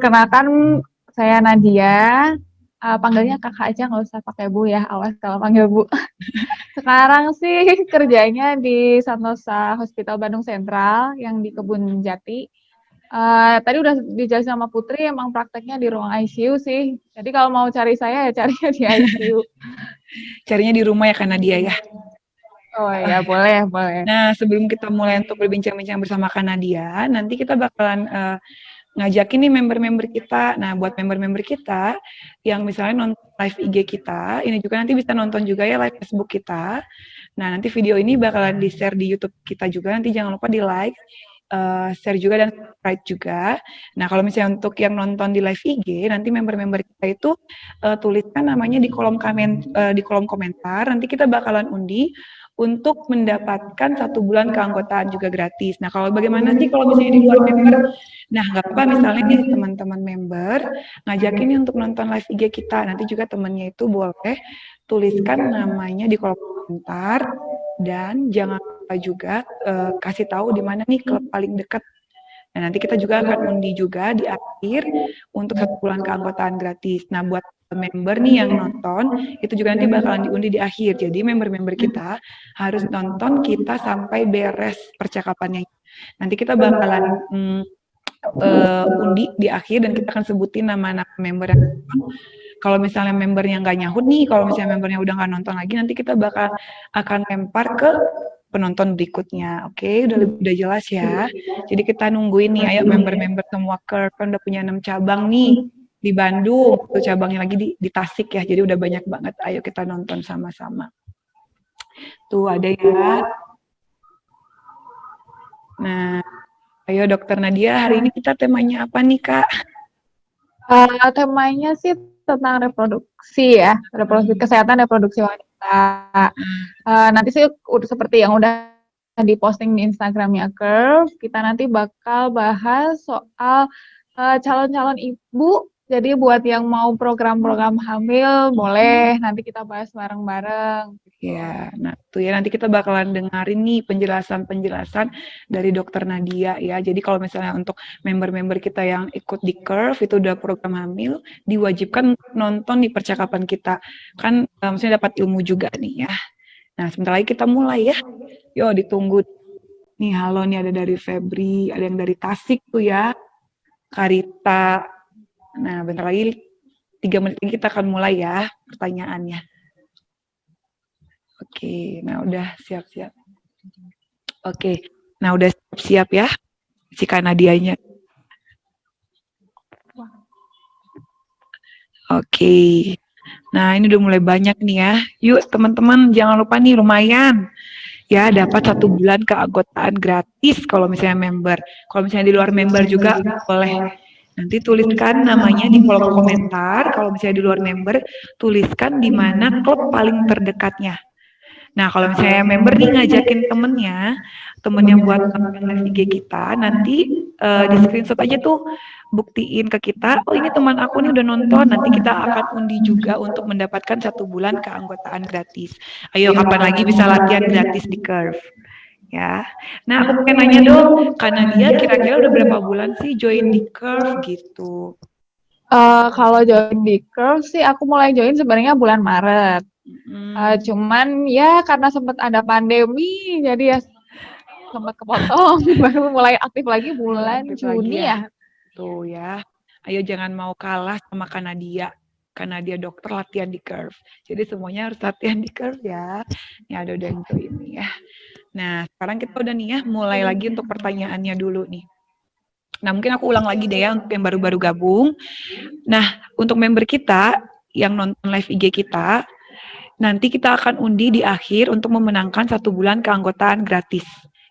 Perkenalkan, saya Nadia. Panggilnya kakak aja, nggak usah pakai bu ya. Awas kalau panggil bu. Sekarang sih kerjanya di Santosa Hospital Bandung Sentral yang di Kebun Jati. Tadi udah dijelasin sama Putri, emang prakteknya di ruang ICU sih. Jadi kalau mau cari saya ya carinya di ICU. Carinya di rumah ya Kak Nadia ya. Oh ya, boleh, boleh. Nah, sebelum kita mulai untuk berbincang-bincang bersama Kak Nadia, nanti kita bakalan ngajakin nih member-member kita. Nah, buat member-member kita yang misalnya nonton live IG kita, ini juga nanti bisa nonton juga ya live Facebook kita. Nah, nanti video ini bakalan di-share di YouTube kita juga. Nanti jangan lupa di-like, share juga dan subscribe juga. Nah, kalau misalnya untuk yang nonton di live IG, nanti member-member kita itu tuliskan namanya di di kolom komentar. Nanti kita bakalan undi untuk mendapatkan 1 bulan keanggotaan juga gratis. Nah, kalau bagaimana sih kalau misalnya di luar member? Nah, nggak apa misalnya nih teman-teman member ngajakin nih untuk nonton live IG kita. Nanti juga temennya itu boleh tuliskan namanya di kolom komentar dan jangan lupa juga kasih tahu di mana nih klub paling dekat. Nah, nanti kita juga akan undi juga di akhir untuk 1 bulan keanggotaan gratis. Nah, buat member nih yang nonton, itu juga nanti bakalan diundi di akhir. Jadi member-member kita harus nonton kita sampai beres percakapannya. Nanti kita bakalan undi di akhir dan kita akan sebutin nama-nama member yang nonton. Kalau misalnya membernya nggak nyahut nih, kalau misalnya membernya udah nggak nonton lagi, nanti kita bakal akan lempar ke penonton berikutnya. Oke, udah jelas ya. Jadi kita nungguin nih, ayo member-member semua Curve kan udah punya 6 cabang nih di Bandung, tuh cabangnya lagi di Tasik ya. Jadi udah banyak banget. Ayo kita nonton sama-sama. Tuh ada ya. Nah, ayo Dokter Nadia, hari ini kita temanya apa nih Kak? Temanya sih tentang reproduksi ya, reproduksi kesehatan reproduksi wanita. Nanti sih seperti yang udah diposting di Instagramnya Curve, kita nanti bakal bahas soal calon-calon ibu. Jadi buat yang mau program-program hamil, boleh nanti kita bahas bareng-bareng. Ya, nah tuh ya nanti kita bakalan dengerin nih penjelasan-penjelasan dari Dokter Nadia ya. Jadi kalau misalnya untuk member-member kita yang ikut di Curve itu udah program hamil, diwajibkan nonton nih percakapan kita. Kan maksudnya dapat ilmu juga nih ya. Nah, sebentar lagi kita mulai ya. Yo, ditunggu. Nih, halo nih ada dari Febri, ada yang dari Tasik tuh ya. Karita. Nah, bentar lagi 3 menit lagi kita akan mulai ya pertanyaannya. Oke, nah udah siap-siap. Oke, nah udah siap ya si Kanadianya. Oke, nah ini udah mulai banyak nih ya. Yuk teman-teman jangan lupa nih lumayan ya dapat 1 bulan keanggotaan gratis kalau misalnya member. Kalau misalnya di luar member juga boleh. Nanti tuliskan namanya di kolom komentar. Kalau misalnya di luar member, tuliskan di mana klub paling terdekatnya. Nah, kalau misalnya member nih ngajakin temennya buat nonton live IG kita, nanti di screenshot aja tuh, buktiin ke kita, oh ini teman aku nih udah nonton, nanti kita akan undi juga untuk mendapatkan 1 bulan keanggotaan gratis. Ayo, kapan lagi bisa latihan gratis di Curve? Ya, nah aku pengen nanya dong, karena dia kira-kira udah berapa bulan sih join di Curve gitu? Kalau join di Curve sih aku mulai join sebenarnya bulan Maret. Cuman ya karena sempat ada pandemi, jadi ya sempat kepotong. Baru mulai aktif lagi bulan Juni ya. Tuh ya, ayo jangan mau kalah sama Kanadia. Kanadia dokter latihan di Curve. Jadi semuanya harus latihan di Curve ya. Ini ada udah yang ini ya. Nah, sekarang kita udah nih ya, mulai lagi untuk pertanyaannya dulu nih. Nah, mungkin aku ulang lagi deh ya untuk yang baru-baru gabung. Nah, untuk member kita yang nonton live IG kita, nanti kita akan undi di akhir untuk memenangkan 1 bulan keanggotaan gratis.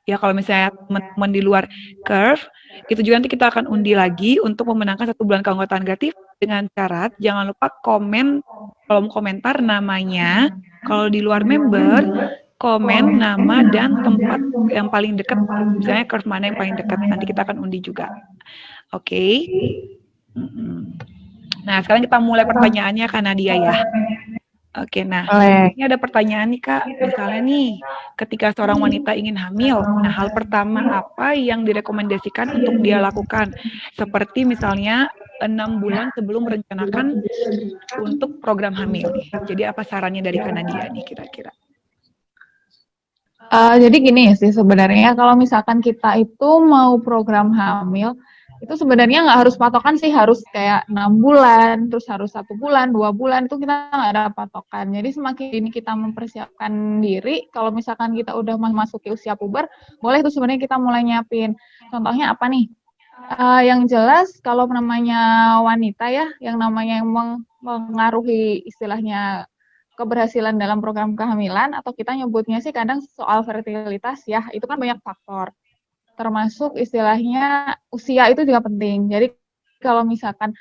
Ya, kalau misalnya teman-teman di luar Curve, itu juga nanti kita akan undi lagi untuk memenangkan 1 bulan keanggotaan gratis dengan syarat jangan lupa komen kolom komentar namanya. Kalau di luar member, komen nama dan tempat yang paling dekat, misalnya Curve mana yang paling dekat, nanti kita akan undi juga. Oke. Nah, sekarang kita mulai pertanyaannya Kak Nadia ya. Oke, nah ini ada pertanyaan nih Kak. Misalnya nih, ketika seorang wanita ingin hamil, nah hal pertama apa yang direkomendasikan untuk dia lakukan? Seperti misalnya 6 bulan sebelum merencanakan untuk program hamil nih. Jadi apa sarannya dari Kak Nadia nih kira-kira? Jadi gini sih sebenarnya kalau misalkan kita itu mau program hamil itu sebenarnya nggak harus patokan sih harus kayak 6 bulan terus harus 1 bulan 2 bulan itu kita nggak ada patokan. Jadi semakin ini kita mempersiapkan diri kalau misalkan kita udah memasuki usia puber boleh tuh sebenarnya kita mulai nyiapin. Contohnya apa nih? Yang jelas kalau namanya wanita ya yang namanya yang mengaruhi istilahnya keberhasilan dalam program kehamilan atau kita nyebutnya sih kadang soal fertilitas ya, itu kan banyak faktor. Termasuk istilahnya usia itu juga penting. Jadi kalau misalkan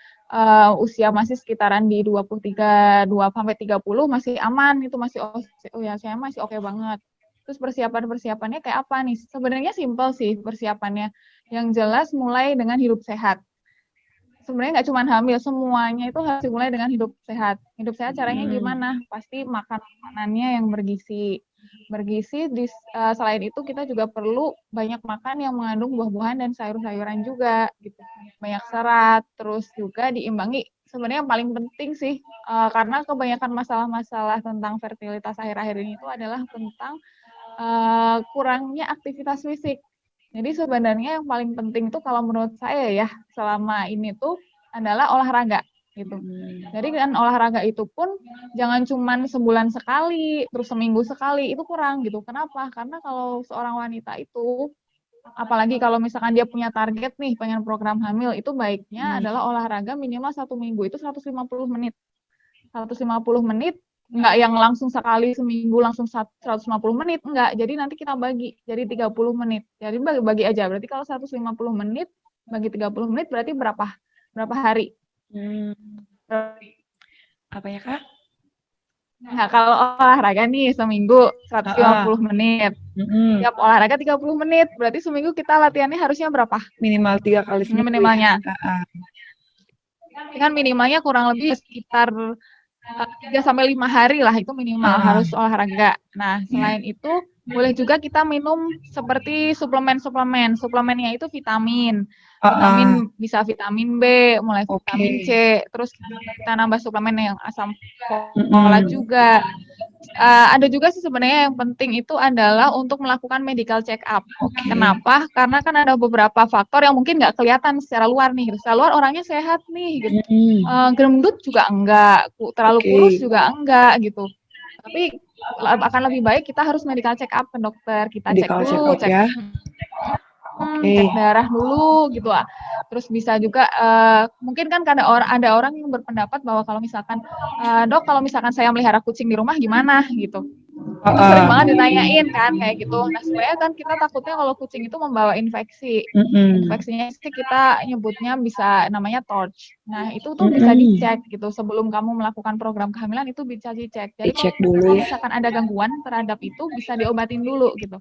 usia masih sekitaran di 23, 2 sampai 30 masih aman, itu masih ya saya masih oke banget. Terus persiapan-persiapannya kayak apa nih? Sebenarnya simpel sih persiapannya. Yang jelas mulai dengan hidup sehat sebenarnya nggak cuma hamil, semuanya itu harus dimulai dengan hidup sehat. Hidup sehat caranya gimana? Pasti makan makanannya yang bergizi. Bergizi, selain itu kita juga perlu banyak makan yang mengandung buah-buahan dan sayur-sayuran juga, gitu. Banyak serat, terus juga diimbangi. Sebenarnya yang paling penting sih, karena kebanyakan masalah-masalah tentang fertilitas akhir-akhir ini itu adalah tentang kurangnya aktivitas fisik. Jadi sebenarnya yang paling penting itu kalau menurut saya ya selama ini tuh adalah olahraga gitu. Jadi kan olahraga itu pun jangan cuman sebulan sekali, terus seminggu sekali, itu kurang gitu. Kenapa? Karena kalau seorang wanita itu apalagi kalau misalkan dia punya target nih pengen program hamil itu baiknya adalah olahraga minimal 1 minggu itu 150 menit. 150 menit nggak yang langsung sekali seminggu langsung 150 menit enggak. Jadi nanti kita bagi jadi 30 menit. Jadi bagi aja. Berarti kalau 150 menit bagi 30 menit berarti berapa hari? Apa ya, Kak? Nah, kalau olahraga nih seminggu 150 menit. Tiap olahraga 30 menit. Berarti seminggu kita latihannya harusnya berapa? Minimal 3 kali seminggu. Minimalnya. Kan minimalnya kurang lebih sekitar 3-5 hari lah itu minimal harus olahraga. Nah, selain itu boleh juga kita minum seperti suplemen-suplemen. Suplemennya itu vitamin. Vitamin bisa vitamin B, mulai vitamin C, terus kita nambah suplemen yang asam folat juga. Ada juga sih sebenarnya yang penting itu adalah untuk melakukan medical check up. Kenapa? Karena kan ada beberapa faktor yang mungkin nggak kelihatan secara luar nih. Secara luar orangnya sehat nih, gitu. Gendut juga enggak, terlalu kurus juga enggak gitu. Tapi akan lebih baik kita harus medical check up ke dokter. Kita cek dulu, cek darah dulu gitu. Terus bisa juga mungkin kan ada orang yang berpendapat bahwa kalau misalkan dok kalau misalkan saya melihara kucing di rumah gimana gitu. Sering banget ditanyain kan kayak gitu. Nah sebenarnya kan kita takutnya kalau kucing itu membawa infeksi. Infeksinya sih kita nyebutnya bisa namanya torch. Nah itu tuh bisa dicek gitu sebelum kamu melakukan program kehamilan itu bisa dicek. Jadi kalau misalkan ada gangguan terhadap itu bisa diobatin dulu gitu.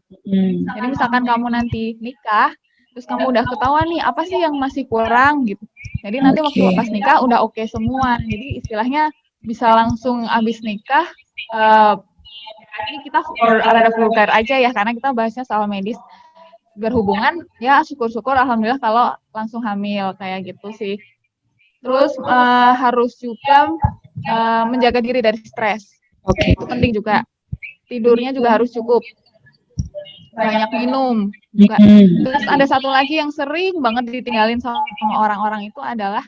Jadi misalkan kamu nanti nikah terus kamu udah ketahuan nih apa sih yang masih kurang gitu. Jadi nanti waktu pas nikah udah oke semua. Jadi istilahnya bisa langsung abis nikah ini kita ada vulgar aja ya karena kita bahasnya soal medis berhubungan ya syukur-syukur alhamdulillah kalau langsung hamil kayak gitu sih. Terus harus juga menjaga diri dari stres. Itu penting juga. Tidurnya juga harus cukup. Banyak minum juga. Terus ada satu lagi yang sering banget ditinggalin sama orang-orang itu adalah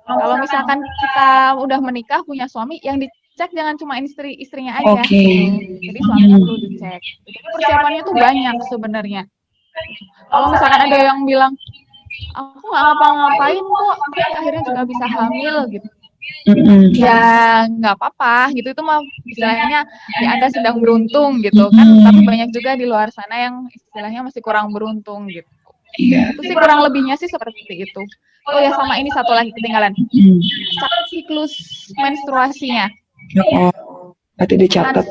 kalau misalkan kita udah menikah punya suami yang dicek jangan cuma istrinya aja gitu. Jadi suaminya perlu dicek. Jadi persiapannya tuh banyak sebenarnya. Kalau misalkan ada yang bilang aku nggak ngapa-ngapain kok tapi akhirnya juga bisa hamil gitu. Ya nggak apa-apa gitu itu mah istilahnya ya Anda sedang beruntung gitu kan tapi banyak juga di luar sana yang istilahnya masih kurang beruntung gitu. Itu sih kurang lebihnya sih seperti itu. Oh ya sama ini satu lagi ketinggalan. Siklus menstruasinya. Berarti dicatat.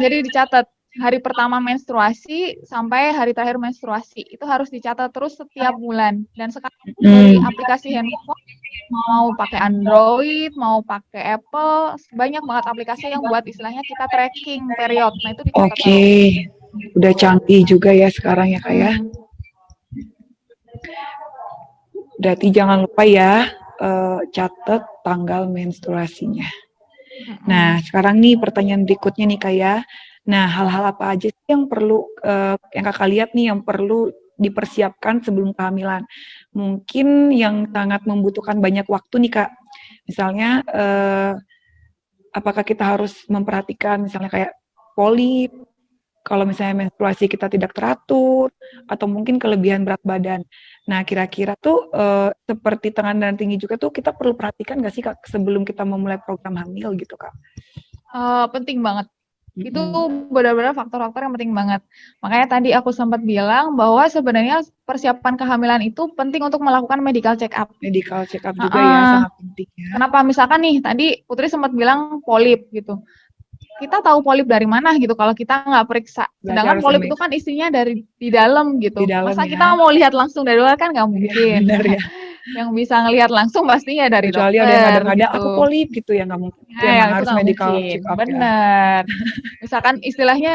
Jadi dicatat hari pertama menstruasi sampai hari terakhir menstruasi itu harus dicatat terus setiap bulan dan sekarang dari aplikasi handphone mau pakai Android mau pakai Apple banyak banget aplikasi yang buat istilahnya kita tracking period. Nah itu dicatat. Udah canggih juga ya sekarang ya Kak ya. Berarti jangan lupa ya catat tanggal menstruasinya. Nah, sekarang nih pertanyaan berikutnya nih Kak ya. Nah, hal-hal apa aja sih yang perlu yang Kakak lihat nih yang perlu dipersiapkan sebelum kehamilan? Mungkin yang sangat membutuhkan banyak waktu nih Kak. Misalnya apakah kita harus memperhatikan misalnya kayak polip, kalau misalnya menstruasi kita tidak teratur, atau mungkin kelebihan berat badan. Nah, kira-kira tuh seperti tekanan darah tinggi juga tuh kita perlu perhatikan nggak sih Kak sebelum kita memulai program hamil gitu Kak? Penting banget. Itu benar-benar faktor-faktor yang penting banget. Makanya tadi aku sempat bilang bahwa sebenarnya persiapan kehamilan itu penting untuk melakukan medical check up. Medical check up juga ya, sangat penting ya. Kenapa? Misalkan nih, tadi Putri sempat bilang polip gitu. Kita tahu polip dari mana gitu kalau kita nggak periksa. Sedangkan polip itu kan isinya dari di dalam gitu. Masa kita mau lihat langsung dari luar kan nggak mungkin. Benar ya. Yang bisa ngelihat langsung pastinya dari Kecuali dokter. ada yang ngada-ngada gitu. aku polip gitu ya nggak mungkin. Nah, Itu emang itu harus nggak medical mungkin. check up ya. Bener. Misalkan istilahnya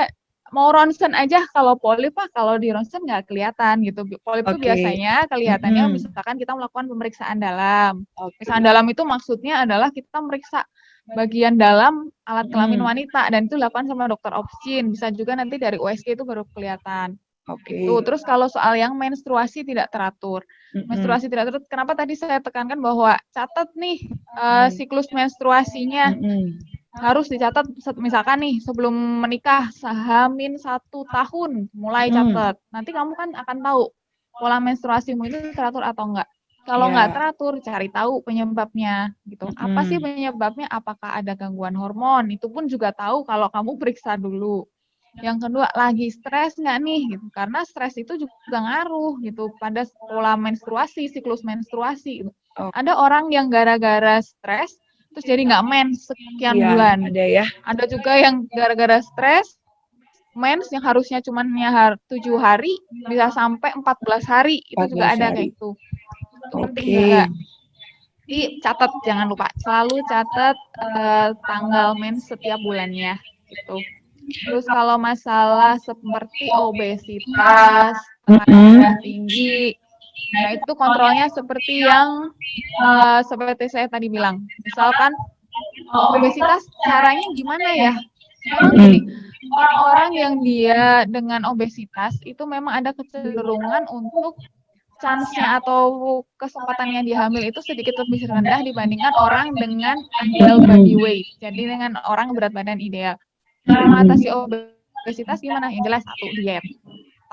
mau ronsen aja kalau polip kalau di ronsen nggak kelihatan gitu. Polip itu biasanya kelihatannya misalkan kita melakukan pemeriksaan dalam. Pemeriksaan dalam itu maksudnya adalah kita meriksa bagian dalam alat kelamin wanita dan itu dilakukan sama dokter obstin. Bisa juga nanti dari USG itu baru kelihatan. Gitu. Terus kalau soal yang menstruasi tidak teratur. Menstruasi tidak teratur, kenapa tadi saya tekankan bahwa catat nih siklus menstruasinya. Harus dicatat misalkan nih sebelum menikah sehamin 1 tahun mulai catat. Nanti kamu kan akan tahu pola menstruasimu itu teratur atau enggak. Kalau nggak teratur, cari tahu penyebabnya gitu. Apa sih penyebabnya? Apakah ada gangguan hormon? Itu pun juga tahu kalau kamu periksa dulu. Yang kedua, lagi stres nggak nih? Gitu. Karena stres itu juga ngaruh gitu pada pola menstruasi, siklus menstruasi. Gitu. Ada orang yang gara-gara stres terus jadi nggak mens sekian bulan. Ada ya. Ada juga yang gara-gara stres mens yang harusnya cuma 7 hari bisa sampai 14 hari. Itu juga ada kayak itu. Itu penting juga. Jadi catat, jangan lupa selalu catat tanggal mens setiap bulannya gitu. Terus kalau masalah seperti obesitas, tekanan darah tinggi, nah itu kontrolnya seperti yang seperti saya tadi bilang. Misalkan obesitas caranya gimana ya? Memang gini, orang-orang yang dia dengan obesitas itu memang ada kecenderungan untuk chance-nya atau kesempatannya dia hamil itu sedikit lebih rendah dibandingkan orang dengan ideal body weight. Jadi dengan orang berat badan ideal. Mengatasi obesitas gimana? Yang jelas satu, diet.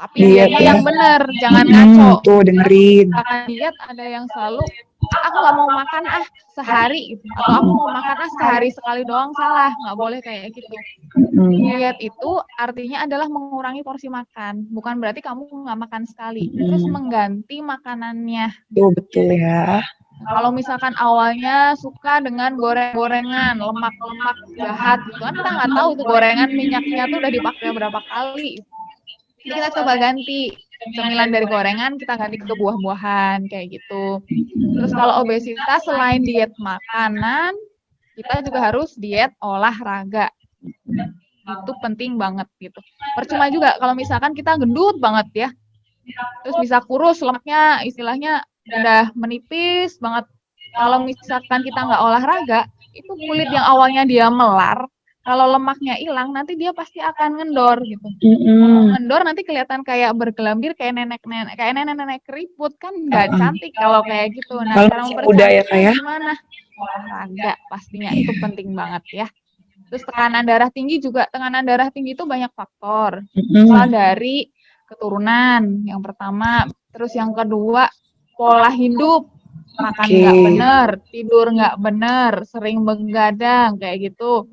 Tapi dietnya yang benar, jangan ngaco. Tuh dengerin. Karena diet ada yang selalu aku nggak mau makan sehari gitu. Atau aku mau makan sehari sekali doang, salah, nggak boleh kayak gitu. Diet itu artinya adalah mengurangi porsi makan, bukan berarti kamu nggak makan sekali, terus mengganti makanannya. Betul ya. Kalau misalkan awalnya suka dengan goreng-gorengan, lemak-lemak jahat gitu kan, kita nggak tahu tuh gorengan minyaknya tuh udah dipakai berapa kali. Jadi kita coba ganti cemilan dari gorengan, kita ganti ke buah-buahan kayak gitu. Terus kalau obesitas selain diet makanan, kita juga harus diet olahraga. Itu penting banget gitu. Percuma juga kalau misalkan kita gendut banget ya, terus bisa kurus, lemaknya istilahnya udah menipis banget. Kalau misalkan kita nggak olahraga, itu kulit yang awalnya dia melar, kalau lemaknya hilang, nanti dia pasti akan ngendor gitu. Ngendor nanti kelihatan kayak bergelambir, kayak nenek-nenek keriput kan nggak cantik kalau kayak gitu. Nah, cara mempercantiknya gimana? Olahraga pastinya itu penting banget ya. Terus tekanan darah tinggi juga, tekanan darah tinggi itu banyak faktor. Misal dari keturunan yang pertama, terus yang kedua pola hidup, makan nggak bener, tidur nggak bener, sering begadang kayak gitu.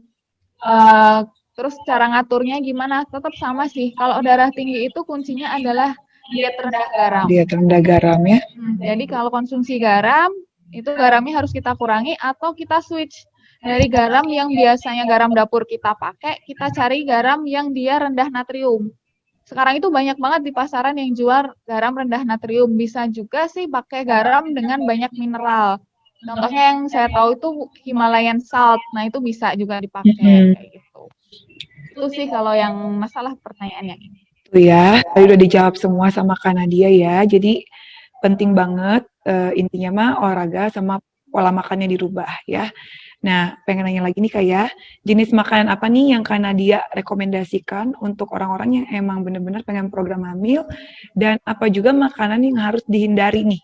Terus cara ngaturnya gimana? Tetap sama sih. Kalau darah tinggi itu kuncinya adalah diet rendah garam. Diet rendah garam ya. Jadi kalau konsumsi garam, itu garamnya harus kita kurangi atau kita switch dari garam yang biasanya garam dapur kita pakai, kita cari garam yang dia rendah natrium. Sekarang itu banyak banget di pasaran yang jual garam rendah natrium. Bisa juga sih pakai garam dengan banyak mineral. Contohnya yang saya tahu itu Himalayan salt. Nah, itu bisa juga dipakai kayak gitu. Itu sih kalau yang masalah pertanyaannya ini. Itu ya, tadi udah dijawab semua sama Kak Nadia ya. Jadi penting banget intinya mah olahraga sama pola makannya dirubah ya. Nah, pengen nanya lagi nih Kak ya, jenis makanan apa nih yang Kak Nadia rekomendasikan untuk orang-orang yang emang bener-bener pengen program hamil, dan apa juga makanan yang harus dihindari nih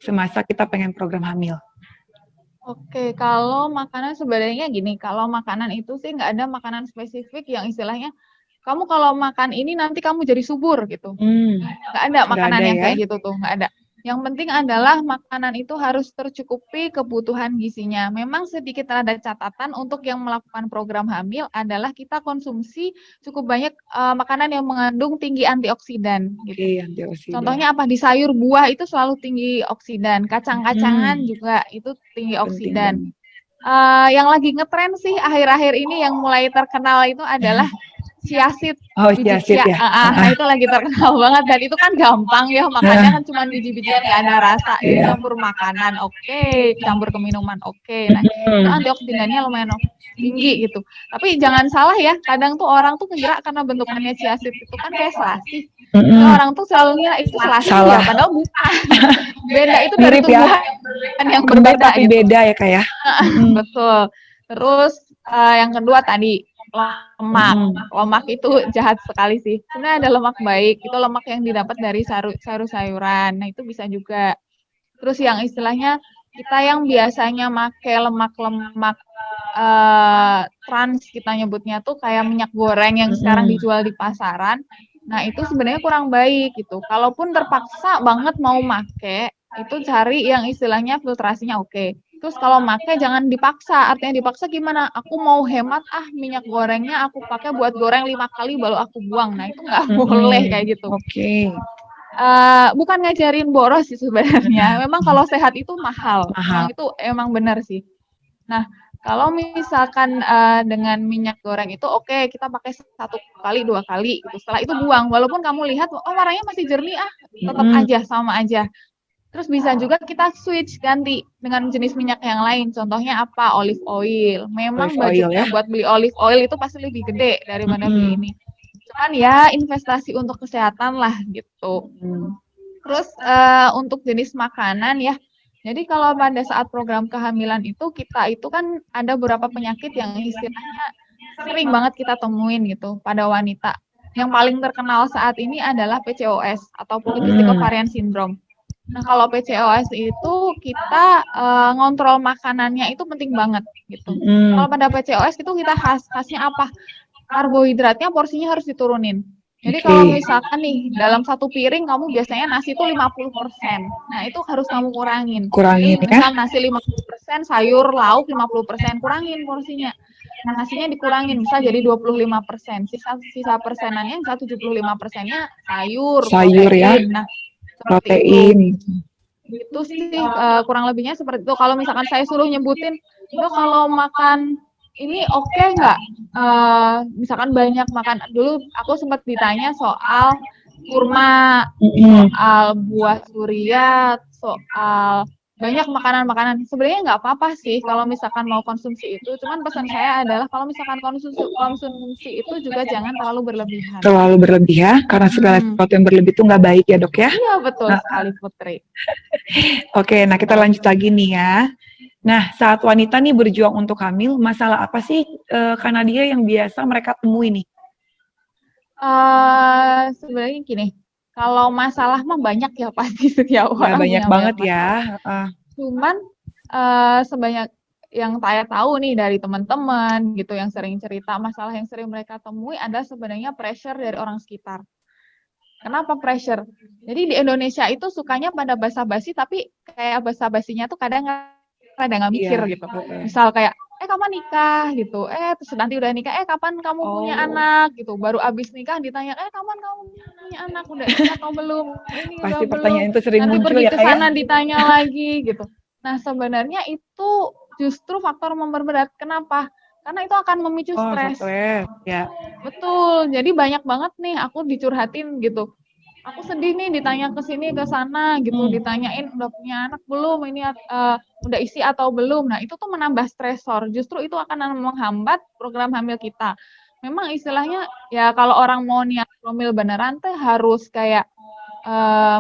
semasa kita pengen program hamil? Oke, kalau makanan sebenarnya gini, kalau makanan itu sih nggak ada makanan spesifik yang istilahnya kamu kalau makan ini nanti kamu jadi subur gitu. Nggak ada Nggak makanan ada yang ya? kayak gitu tuh, nggak ada. Yang penting adalah makanan itu harus tercukupi kebutuhan gizinya. Memang sedikit ada catatan untuk yang melakukan program hamil adalah kita konsumsi cukup banyak makanan yang mengandung tinggi antioksidan gitu. Oke, antioksidan. Contohnya apa? Di sayur buah itu selalu tinggi oksidan, kacang-kacangan Hmm, juga itu tinggi penting oksidan. banget. Yang lagi ngetren sih akhir-akhir ini yang mulai terkenal itu adalah chia seed, Oh, biji chia seed chia. ya? Nah itu lagi terkenal banget dan itu kan gampang ya makannya kan cuma biji-bijian nggak ada rasa, Iya. dicampur makanan oke, campur ke minuman oke. Nah itu Hmm. antioksidannya lumayan tinggi gitu. Tapi jangan salah ya, kadang tuh orang tuh ngira karena bentukannya chia seed itu kan kayak selasi. Jadi orang tuh selalu ngira itu selasi ya, Salah. padahal bukan. Beda itu dari Mirip ya, tumbuhan yang kembar berbeda tapi gitu. beda ya Kak ya? Betul. Terus yang kedua tadi lemak. Lemak itu jahat sekali sih. Sebenarnya ada lemak baik, itu lemak yang didapat dari sayur-sayuran. Nah, itu bisa juga. Terus yang istilahnya kita yang biasanya make lemak-lemak trans kita nyebutnya tuh kayak minyak goreng yang sekarang dijual di pasaran. Nah, itu sebenarnya kurang baik gitu. Kalaupun terpaksa banget mau make, itu cari yang istilahnya filtrasinya oke. Terus kalau make jangan dipaksa. Artinya dipaksa gimana? Aku mau hemat minyak gorengnya aku pakai buat goreng 5 kali baru aku buang. Nah, itu nggak boleh kayak gitu. Oke. Bukan ngajarin boros sih sebenarnya. Memang kalau sehat itu mahal. Mahal. Emang benar sih. Nah, kalau misalkan dengan minyak goreng itu oke, kita pakai 1 kali, 2 kali gitu. Setelah itu buang. Walaupun kamu lihat oh warnanya masih jernih tetap aja sama aja. Terus bisa juga kita switch ganti dengan jenis minyak yang lain. Contohnya apa? Olive oil. Memang Olive oil budgetnya ya? buat beli olive oil itu pasti lebih gede daripada beli ini. Cuman ya investasi untuk kesehatan lah gitu. Terus untuk jenis makanan ya. Jadi kalau pada saat program kehamilan itu kita itu kan ada beberapa penyakit yang istilahnya sering banget kita temuin gitu pada wanita. Yang paling terkenal saat ini adalah PCOS atau Polycystic Ovarian Syndrome. Nah, kalau PCOS itu kita ngontrol makanannya itu penting banget gitu. Kalau pada PCOS itu kita khasnya apa? Karbohidratnya porsinya harus diturunin. Jadi kalau misalkan nih dalam 1 piring kamu biasanya nasi itu 50%. Nah, itu harus kamu kurangin. Kurangin Jadi ya? misal nasi 50%, sayur, lauk 50%, kurangin porsinya. Nah, nasinya dikurangin, misal jadi 25%. Sisa persenannya, misal 75%-nya sayur, Sayur ya? protein. Nah, seperti itu. Protein. Itu sih kurang lebihnya seperti itu. Kalau misalkan saya suruh nyebutin, Dok kalau makan ini oke nggak? Misalkan banyak makan. Dulu aku sempat ditanya soal kurma, soal buah suriat, soal banyak makanan-makanan. Sebenarnya nggak apa-apa sih kalau misalkan mau konsumsi itu. Cuman pesan saya adalah kalau misalkan konsumsi itu juga jangan terlalu berlebihan. Terlalu berlebih ya, karena segala sesuatu yang berlebih itu nggak baik ya Dok ya? Iya betul sekali Putri. Oke, nah kita lanjut lagi nih ya. Nah, saat wanita nih berjuang untuk hamil, masalah apa sih Kak Nadia yang biasa mereka temui nih? Sebenarnya gini, kalau masalah mah banyak ya pasti setiap Ya, orang banyak punya banget banyak ya. masalah. Cuman sebanyak yang saya tahu nih dari teman-teman gitu yang sering cerita, masalah yang sering mereka temui adalah sebenarnya pressure dari orang sekitar. Kenapa pressure? Jadi di Indonesia itu sukanya pada basa-basi tapi kayak basa-basinya tuh kadang nggak mikir Iya. gitu. Misal kayak kapan nikah gitu, terus nanti udah nikah, kapan kamu punya anak gitu, baru abis nikah ditanya, kapan kamu punya anak, udah isi atau belum, ini Pasti udah belum, pertanyaan itu sering nanti muncul pergi ya ke Kak ya? sana ditanya lagi gitu. Nah sebenarnya itu justru faktor memperberat. Kenapa? Karena itu akan memicu stres. Stres, ya. Betul, jadi banyak banget nih aku dicurhatin gitu. Aku sedih nih ditanya ke sini ke sana gitu, ditanyain udah punya anak belum, ini udah isi atau belum. Nah, itu tuh menambah stresor. Justru itu akan menghambat program hamil kita. Memang istilahnya ya kalau orang mau niat hamil beneran tuh harus kayak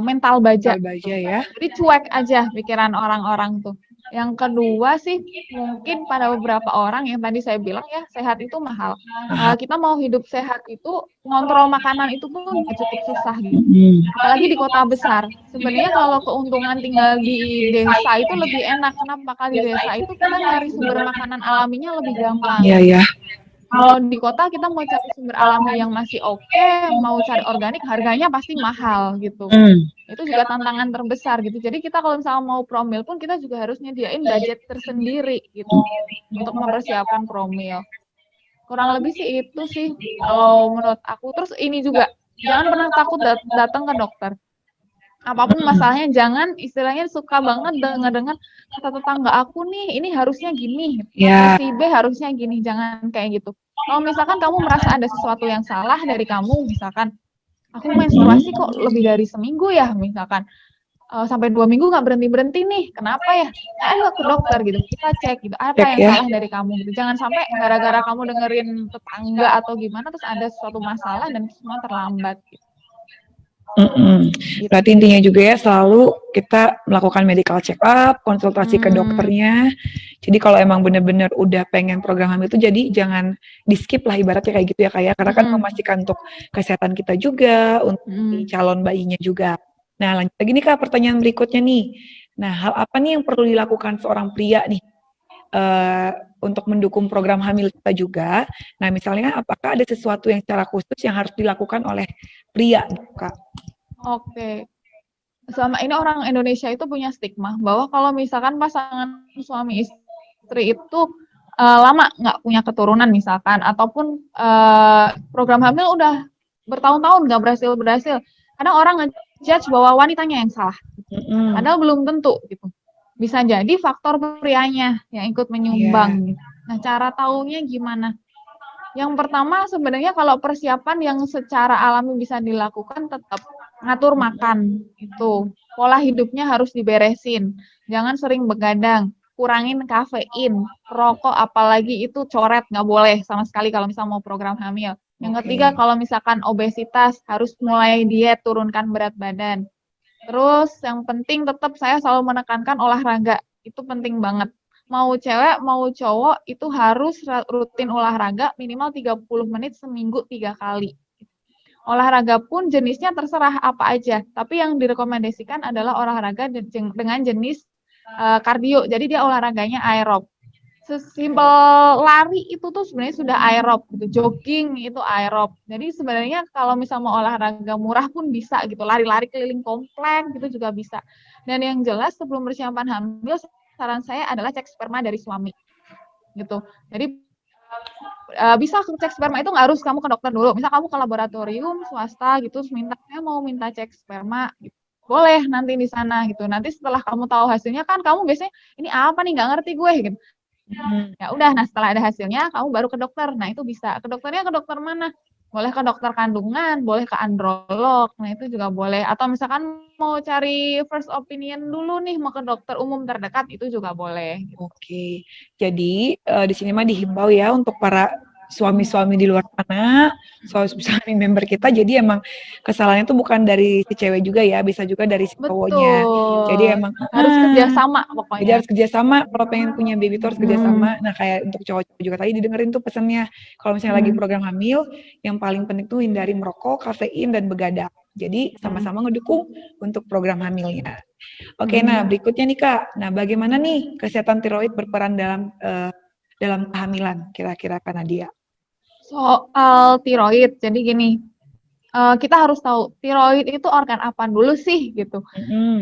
mental baja. Mental baja ya. Jadi cuek aja pikiran orang-orang tuh. Yang kedua sih, mungkin pada beberapa orang yang tadi saya bilang ya, sehat itu mahal. Mahal. Kita mau hidup sehat itu, ngontrol makanan itu pun cukup susah gitu. Mm. Apalagi di kota besar. Sebenarnya kalau keuntungan tinggal di desa itu lebih enak. Kenapa? Karena di desa itu kita nyari sumber makanan alaminya lebih gampang. Iya, ya. Kalau di kota kita mau cari sumber alami yang masih oke, mau cari organik harganya pasti mahal gitu. Mm. Itu juga tantangan terbesar gitu. Jadi kita kalau misalnya mau promil pun kita juga harus nyediain budget tersendiri gitu untuk mempersiapkan promil. Kurang lebih sih itu sih kalau menurut aku. Terus ini juga jangan pernah takut datang ke dokter. Apapun masalahnya, jangan istilahnya suka banget dengar-dengar kata tetangga aku nih, ini harusnya gini, kata Ya. si B harusnya gini, jangan kayak gitu. Kalau misalkan kamu merasa ada sesuatu yang salah dari kamu, misalkan aku menstruasi kok lebih dari seminggu ya, misalkan sampai 2 minggu nggak berhenti-berhenti nih, kenapa ya? Ayo ke dokter gitu, kita cek gitu, apa Cek yang ya. salah dari kamu gitu. Jangan sampai gara-gara kamu dengerin tetangga atau gimana, terus ada suatu masalah dan semua terlambat gitu. Gitu. Berarti intinya juga ya selalu kita melakukan medical check up, konsultasi ke dokternya. Jadi kalau emang benar-benar udah pengen program hamil itu jadi jangan di skip lah ibaratnya kayak gitu ya kayak karena kan memastikan untuk kesehatan kita juga, untuk calon bayinya juga. Nah lanjut lagi nih Kak pertanyaan berikutnya nih. Nah hal apa nih yang perlu dilakukan seorang pria nih untuk mendukung program hamil kita juga? Nah misalnya apakah ada sesuatu yang secara khusus yang harus dilakukan oleh pria Kak? Oke. Selama ini orang Indonesia itu punya stigma bahwa kalau misalkan pasangan suami istri itu lama nggak punya keturunan misalkan, ataupun program hamil udah bertahun-tahun nggak berhasil, kadang orang ngejudge bahwa wanitanya yang salah. Padahal belum tentu gitu. Bisa jadi faktor prianya yang ikut menyumbang. Gitu. Nah, cara taunya gimana? Yang pertama sebenarnya kalau persiapan yang secara alami bisa dilakukan tetap ngatur makan itu. Pola hidupnya harus diberesin. Jangan sering begadang, kurangin kafein, rokok apalagi itu coret nggak boleh sama sekali kalau misalnya mau program hamil. Yang ketiga kalau misalkan obesitas harus mulai diet, turunkan berat badan. Terus yang penting tetap saya selalu menekankan olahraga. Itu penting banget. Mau cewek, mau cowok, itu harus rutin olahraga minimal 30 menit seminggu 3 kali. Olahraga pun jenisnya terserah apa aja, tapi yang direkomendasikan adalah olahraga dengan jenis kardio. Jadi dia olahraganya aerob. Sesimpel lari itu tuh sebenarnya sudah aerob gitu. Jogging itu aerob. Jadi sebenarnya kalau misalnya mau olahraga murah pun bisa gitu. Lari-lari keliling komplek gitu juga bisa. Dan yang jelas sebelum persiapan hamil saran saya adalah cek sperma dari suami gitu. Jadi bisa cek sperma itu nggak harus kamu ke dokter dulu. Misal kamu ke laboratorium swasta gitu, saya mau minta cek sperma gitu. Boleh nanti di sana gitu. Nanti setelah kamu tahu hasilnya kan kamu biasanya ini apa nih nggak ngerti gue gitu. Ya udah, nah setelah ada hasilnya kamu baru ke dokter. Nah itu bisa. Ke dokternya ke dokter mana? Boleh ke dokter kandungan, boleh ke androlog, nah itu juga boleh. Atau misalkan mau cari first opinion dulu nih, mau ke dokter umum terdekat, itu juga boleh. Oke, jadi di sini mah dihimbau ya untuk para suami-suami di luar sana, suami member kita, jadi emang kesalahannya itu bukan dari si cewek juga ya, bisa juga dari si cowoknya. Jadi emang harus kerjasama pokoknya. Jadi harus kerjasama, kalau pengen punya baby tuh harus kerjasama. Nah kayak untuk cowok-cowok juga tadi didengerin tuh pesannya, kalau misalnya lagi program hamil, yang paling penting tuh hindari merokok, kafein, dan begadang. Jadi sama-sama ngedukung untuk program hamilnya. Oke, nah berikutnya nih Kak, nah bagaimana nih kesehatan tiroid berperan dalam kehamilan kira-kira Kak Nadia? Soal tiroid, jadi gini, kita harus tahu tiroid itu organ apa dulu sih gitu.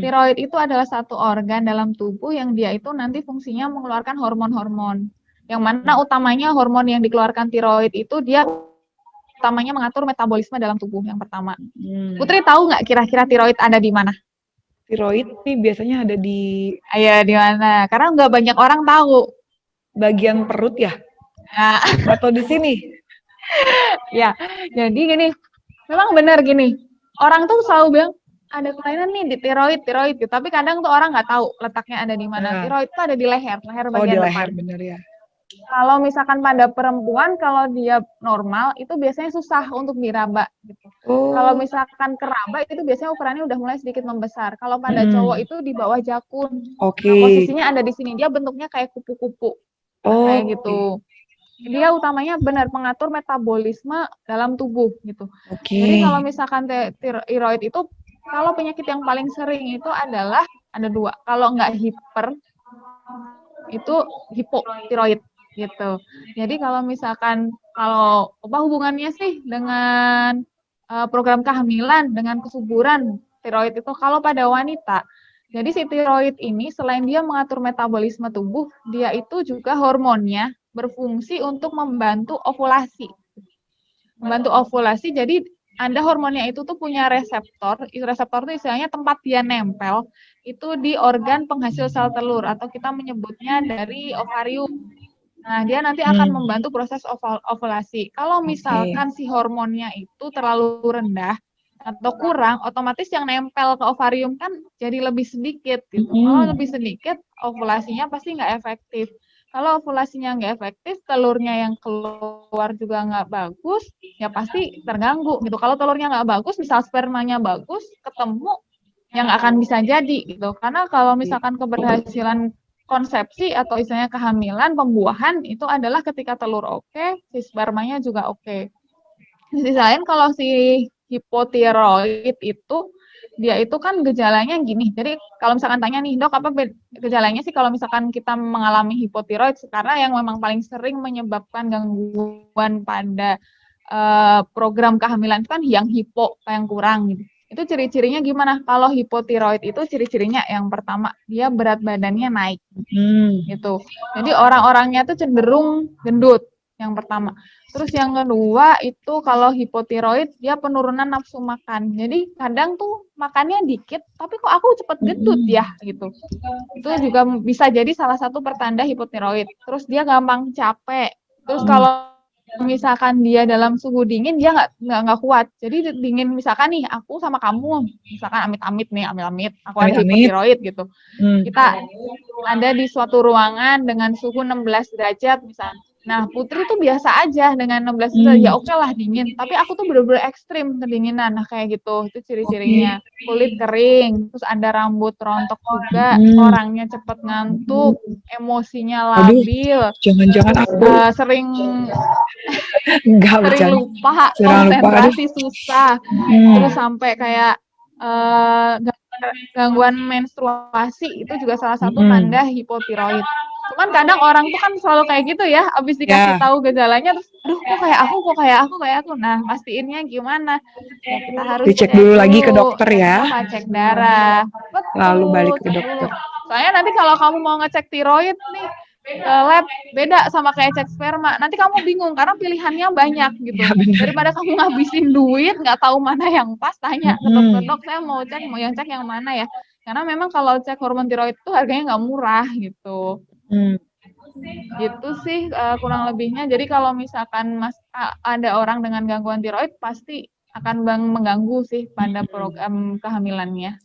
Tiroid itu adalah satu organ dalam tubuh yang dia itu nanti fungsinya mengeluarkan hormon-hormon. Yang mana utamanya hormon yang dikeluarkan tiroid itu dia utamanya mengatur metabolisme dalam tubuh yang pertama. Putri tahu nggak kira-kira tiroid ada di mana? Tiroid nih biasanya ada di di mana? Karena nggak banyak orang tahu. Bagian perut ya? Nah. Atau di sini? Ya, jadi gini, memang benar gini. Orang tuh selalu bilang ada kelainan nih di tiroid gitu. Tapi kadang tuh orang nggak tahu letaknya ada di mana. Tiroid itu ada di leher bagian di depan. leher bener ya. Kalau misalkan pada perempuan, kalau dia normal itu biasanya susah untuk diraba gitu. Kalau Oh, misalkan keraba itu biasanya ukurannya udah mulai sedikit membesar. Kalau pada cowok mm-mm. itu di bawah jakun. Nah, Oke. posisinya ada di sini. Dia bentuknya kayak kupu-kupu. Nah, kayak Oke. gitu. Dia utamanya benar pengatur metabolisme dalam tubuh gitu. Jadi Oke. kalau misalkan tiroid itu, kalau penyakit yang paling sering itu adalah ada dua. Kalau nggak hiper, itu hipotiroid gitu. Jadi kalau misalkan kalau apa hubungannya sih dengan program kehamilan dengan kesuburan tiroid itu kalau pada wanita. Jadi si tiroid ini selain dia mengatur metabolisme tubuh, dia itu juga hormonnya berfungsi untuk membantu ovulasi. Membantu ovulasi jadi Anda hormonnya itu tuh punya reseptor. Reseptor itu istilahnya tempat dia nempel itu di organ penghasil sel telur atau kita menyebutnya dari ovarium. Nah, dia nanti akan Hmm. membantu proses ovulasi. Kalau Oke. misalkan si hormonnya itu terlalu rendah atau kurang, otomatis yang nempel ke ovarium kan jadi lebih sedikit gitu. Kalau Mm-mm. lebih sedikit, ovulasinya pasti nggak efektif. Kalau ovulasinya nggak efektif, telurnya yang keluar juga nggak bagus, ya pasti terganggu gitu. Kalau telurnya nggak bagus, misal spermanya bagus, ketemu yang nggak akan bisa jadi gitu. Karena kalau misalkan keberhasilan konsepsi atau istilahnya kehamilan, pembuahan itu adalah ketika telur oke, si spermanya juga oke. Di sisi lain kalau si hipotiroid itu dia itu kan gejalanya gini. Jadi kalau misalkan tanya nih, Dok, apa gejalanya sih kalau misalkan kita mengalami hipotiroid karena yang memang paling sering menyebabkan gangguan pada program kehamilan itu kan yang hipo, yang kurang gitu. Itu ciri-cirinya gimana? Kalau hipotiroid itu ciri-cirinya yang pertama, dia berat badannya naik Hmm. gitu. Jadi orang-orangnya tuh cenderung gendut yang pertama. Terus yang kedua itu kalau hipotiroid dia penurunan nafsu makan. Jadi kadang tuh makannya dikit, tapi kok aku cepet gendut ya Mm-mm. gitu. Itu juga bisa jadi salah satu pertanda hipotiroid. Terus dia gampang capek. Terus Hmm. kalau misalkan dia dalam suhu dingin dia nggak kuat. Jadi dingin misalkan nih aku sama kamu, misalkan amit-amit nih, amit-amit, aku ada Amit-amit. hipotiroid gitu. Hmm. Kita ada di suatu ruangan dengan suhu 16 derajat misalnya. Nah, Putri tuh biasa aja dengan 16 derajat, ya Hmm. oke lah dingin. Tapi aku tuh bener-bener ekstrim kedinginan. Nah, kayak gitu. Itu ciri-cirinya. Oke. Kulit kering, terus ada rambut rontok juga, Hmm. orangnya cepet ngantuk, emosinya Aduh, labil, jangan-jangan terus aku sering nggak sering bercanda. lupa, Serang lupa. Aduh. konsentrasi susah, Hmm. terus sampai kayak eh, gangguan menstruasi itu juga salah satu Mm-mm. tanda hipotiroid. Cuman kadang orang tuh kan selalu kayak gitu ya, abis dikasih Ya, tahu gejalanya terus, aduh kok kayak aku, kok kayak aku, kayak aku. Nah, pastiinnya gimana? Ya kita harus dicek cek dulu lagi ke dulu, dokter cek ya. apa? Cek darah. Lalu balik Betul, ke cek dulu. dokter. Soalnya nanti kalau kamu mau ngecek tiroid nih, ke lab beda sama kayak cek sperma. Nanti kamu bingung karena pilihannya banyak gitu. Ya benar. Daripada kamu ngabisin duit nggak tahu mana yang pas, tanya ke dokter, Mm-mm. dok saya mau cek, mau yang cek yang mana ya? Karena memang kalau cek hormon tiroid itu harganya nggak murah gitu. Hmm. Gitu sih kurang lebihnya. Jadi kalau misalkan ada orang dengan gangguan tiroid pasti akan mengganggu sih pada Mm-mm. program kehamilannya.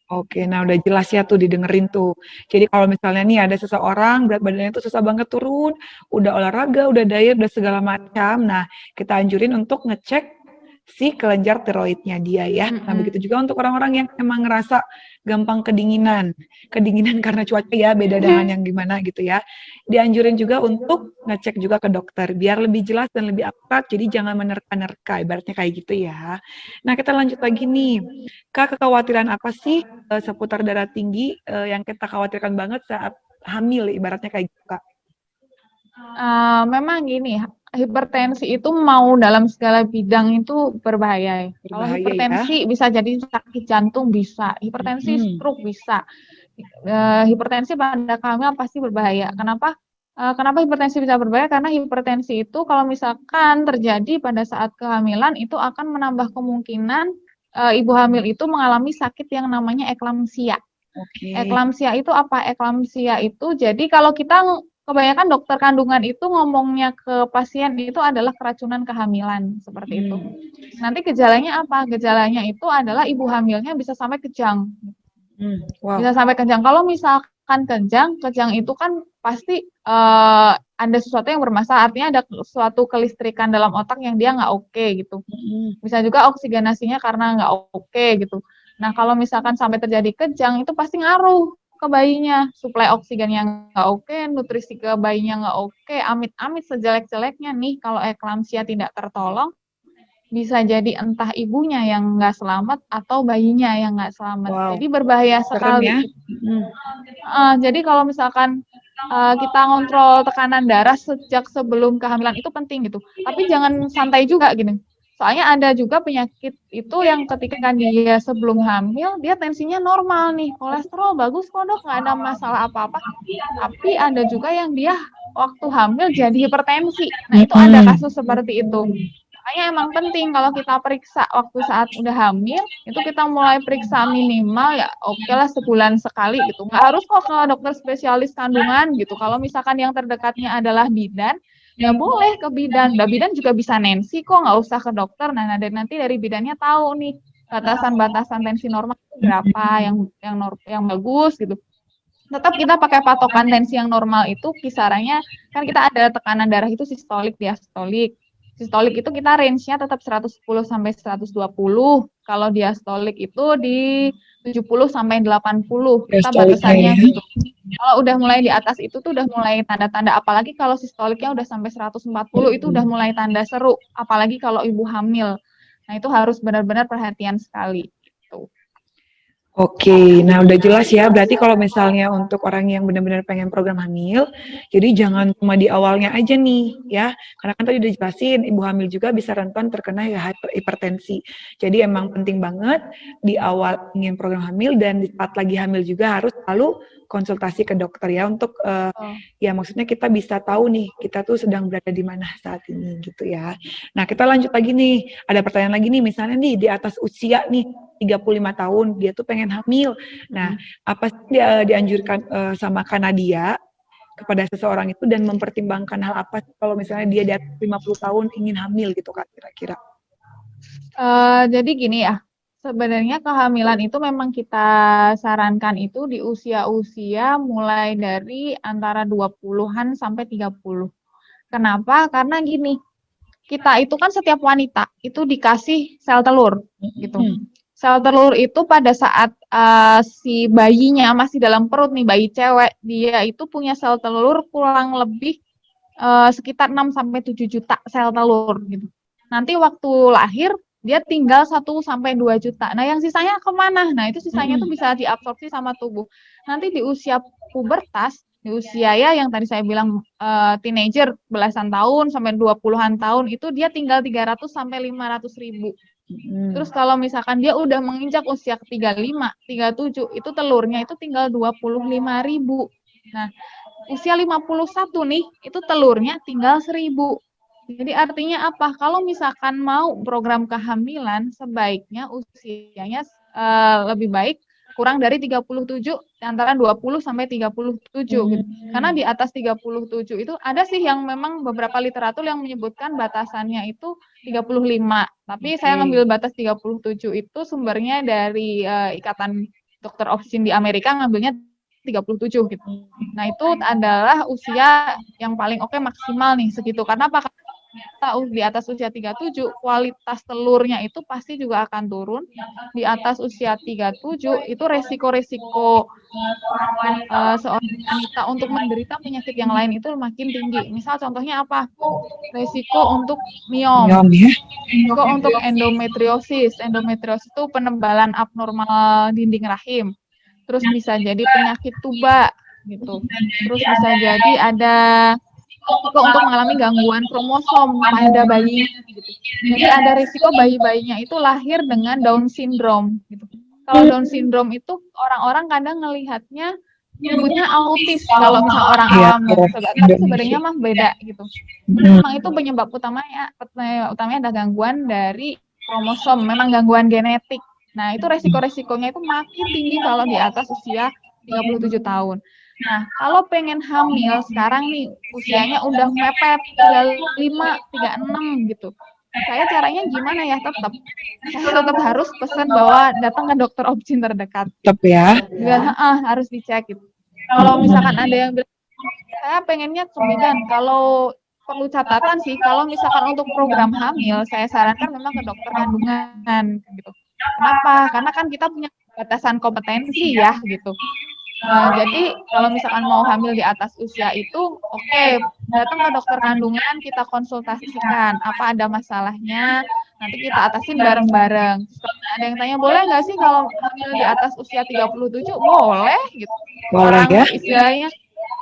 Oke, nah udah jelas ya tuh didengerin tuh. Jadi kalau misalnya nih ada seseorang berat badannya tuh susah banget turun, udah olahraga, udah diet, udah segala macam. Nah, kita anjurin untuk ngecek si kelenjar tiroidnya dia ya. Nah, begitu Mm-mm. juga untuk orang-orang yang emang ngerasa gampang kedinginan. Kedinginan karena cuaca ya, beda dengan yang gimana gitu ya. Dianjurin juga untuk ngecek juga ke dokter biar lebih jelas dan lebih akurat. Jadi jangan menerka-nerka, ibaratnya kayak gitu ya. Nah, kita lanjut lagi nih. Kak, kekhawatiran apa sih seputar darah tinggi yang kita khawatirkan banget saat hamil, ibaratnya kayak gitu, Kak? Memang gini, hipertensi itu mau dalam segala bidang itu berbahaya ya. Kalau Berbahaya ya? hipertensi bisa jadi sakit jantung bisa, hipertensi Mhm. stroke bisa. Hipertensi pada kehamilan pasti berbahaya. Kenapa? Kenapa hipertensi bisa berbahaya? Karena hipertensi itu kalau misalkan terjadi pada saat kehamilan itu akan menambah kemungkinan ibu hamil itu mengalami sakit yang namanya eklamsia. Oke. Eklamsia itu apa? Eklamsia itu jadi kalau kita kebanyakan dokter kandungan itu ngomongnya ke pasien itu adalah keracunan kehamilan seperti itu. Hmm. Nanti gejalanya apa? Gejalanya itu adalah ibu hamilnya bisa sampai kejang. Hmm. Wow. Bisa sampai kejang. Kalau misalkan misalkan kejang itu kan pasti ada sesuatu yang bermasalah, artinya ada suatu kelistrikan dalam otak yang dia nggak oke gitu. Bisa juga oksigenasinya karena nggak oke gitu. Nah, kalau misalkan sampai terjadi kejang, itu pasti ngaruh ke bayinya. Suplai oksigen yang nggak oke, nutrisi ke bayinya nggak oke, amit-amit sejelek-jeleknya nih, kalau eklamsia tidak tertolong, bisa jadi entah ibunya yang nggak selamat atau bayinya yang nggak selamat. Wow. Jadi berbahaya Serem sekali. ya. Jadi kalau misalkan kita ngontrol tekanan darah sejak sebelum kehamilan itu penting gitu. Tapi jangan santai juga gini. Soalnya ada juga penyakit itu yang ketika dia sebelum hamil, dia tensinya normal nih, kolesterol bagus kok dok, nggak ada masalah apa-apa. Tapi ada juga yang dia waktu hamil jadi hipertensi. Nah itu ada kasus seperti itu. Makanya emang penting kalau kita periksa waktu saat udah hamil, itu kita mulai periksa minimal ya oke lah sebulan sekali gitu. Nggak harus kok ke dokter spesialis kandungan gitu. Kalau misalkan yang terdekatnya adalah bidan, ya boleh ke bidan. Nah, bidan juga bisa nensi kok, nggak usah ke dokter. Nah, nanti dari bidannya tahu nih batasan-batasan tensi normal itu berapa, yang bagus gitu. Tetap kita pakai patokan tensi yang normal itu kisarannya, kan kita ada tekanan darah itu sistolik, diastolik. Sistolik itu kita range-nya tetap 110 sampai 120. Kalau diastolik itu di 70 sampai 80. Kita batasannya gitu. Kalau udah mulai di atas itu tuh udah mulai tanda-tanda, apalagi kalau sistoliknya udah sampai 140 itu udah mulai tanda seru, apalagi kalau ibu hamil. Nah, itu harus benar-benar perhatian sekali gitu. Oke, nah udah jelas ya. Berarti kalau misalnya untuk orang yang benar-benar pengen program hamil, jadi jangan cuma di awalnya aja nih, ya. Karena kan tadi udah jelasin, ibu hamil juga bisa rentan terkena ya hipertensi. Jadi emang penting banget di awal ingin program hamil dan di saat lagi hamil juga harus selalu konsultasi ke dokter ya untuk ya maksudnya kita bisa tahu nih kita tuh sedang berada di mana saat ini gitu ya. Nah kita lanjut lagi nih, ada pertanyaan lagi nih, misalnya nih di atas usia nih 35 tahun dia tuh pengen hamil. Nah apa sih dia dianjurkan sama Kanadia kepada seseorang itu dan mempertimbangkan hal apa kalau misalnya dia di atas 50 tahun ingin hamil gitu Kak kira-kira? Jadi gini ya, sebenarnya kehamilan itu memang kita sarankan itu di usia-usia mulai dari antara 20-an sampai 30. Kenapa? Karena gini, kita itu kan setiap wanita itu dikasih sel telur gitu. Sel telur itu pada saat si bayinya masih dalam perut nih, bayi cewek, dia itu punya sel telur kurang lebih sekitar 6 sampai 7 juta sel telur gitu. Nanti waktu lahir dia tinggal 1 sampai 2 juta. Nah, yang sisanya kemana? Nah, itu sisanya tuh bisa diabsorpsi sama tubuh. Nanti di usia pubertas, di usia ya yang tadi saya bilang teenager belasan tahun sampai 20-an tahun itu dia tinggal 300 sampai 500 ribu. Terus kalau misalkan dia udah menginjak usia 35, 37, itu telurnya itu tinggal 25 ribu. Nah, usia 51 nih, itu telurnya tinggal 1000. Jadi artinya apa? Kalau misalkan mau program kehamilan, sebaiknya usianya lebih baik kurang dari 37, antara 20 sampai 37 gitu. Karena di atas 37 itu ada sih yang memang beberapa literatur yang menyebutkan batasannya itu 35. Tapi saya ngambil batas 37 itu sumbernya dari Ikatan Dokter Obstetrik di Amerika, ngambilnya 37 gitu. Nah, itu adalah usia yang paling oke maksimal nih segitu. Karena apa? Di atas usia 37, kualitas telurnya itu pasti juga akan turun. Di atas usia 37, itu resiko-resiko seorang wanita untuk menderita penyakit yang lain itu makin tinggi. Misal contohnya apa? Resiko untuk miom, resiko untuk endometriosis. Endometriosis itu penebalan abnormal dinding rahim. Terus bisa jadi penyakit tuba gitu. Terus bisa jadi ada risiko untuk mengalami gangguan kromosom pada bayi gitu. Jadi ada risiko bayi-bayinya itu lahir dengan Down syndrome gitu. Kalau Down syndrome itu orang-orang kadang ngelihatnya nyebutnya autis kalau misal orang awam tapi sebenarnya mah beda gitu. Memang itu penyebab utamanya ada gangguan dari kromosom, memang gangguan genetik. Nah, itu resiko-resikonya itu makin tinggi kalau di atas usia 37 tahun. Nah, kalau pengen hamil sekarang nih usianya udah mepet 35, 36 gitu. Saya caranya gimana ya? Saya tetap harus pesan bahwa datang ke dokter obstetrik terdekat. Tetap ya. Harus dicek gitu. Kalau misalkan ada yang bilang, saya pengennya ke bidan. Kalau perlu catatan sih, kalau misalkan untuk program hamil, saya sarankan memang ke dokter kandungan gitu. Kenapa? Karena kan kita punya batasan kompetensi ya gitu. Jadi kalau misalkan mau hamil di atas usia itu, oke, datang ke dokter kandungan, kita konsultasikan apa ada masalahnya, nanti kita atasin bareng-bareng. Ada yang tanya, boleh nggak sih kalau hamil di atas usia 37? Boleh gitu. Boleh Orang ya? istilahnya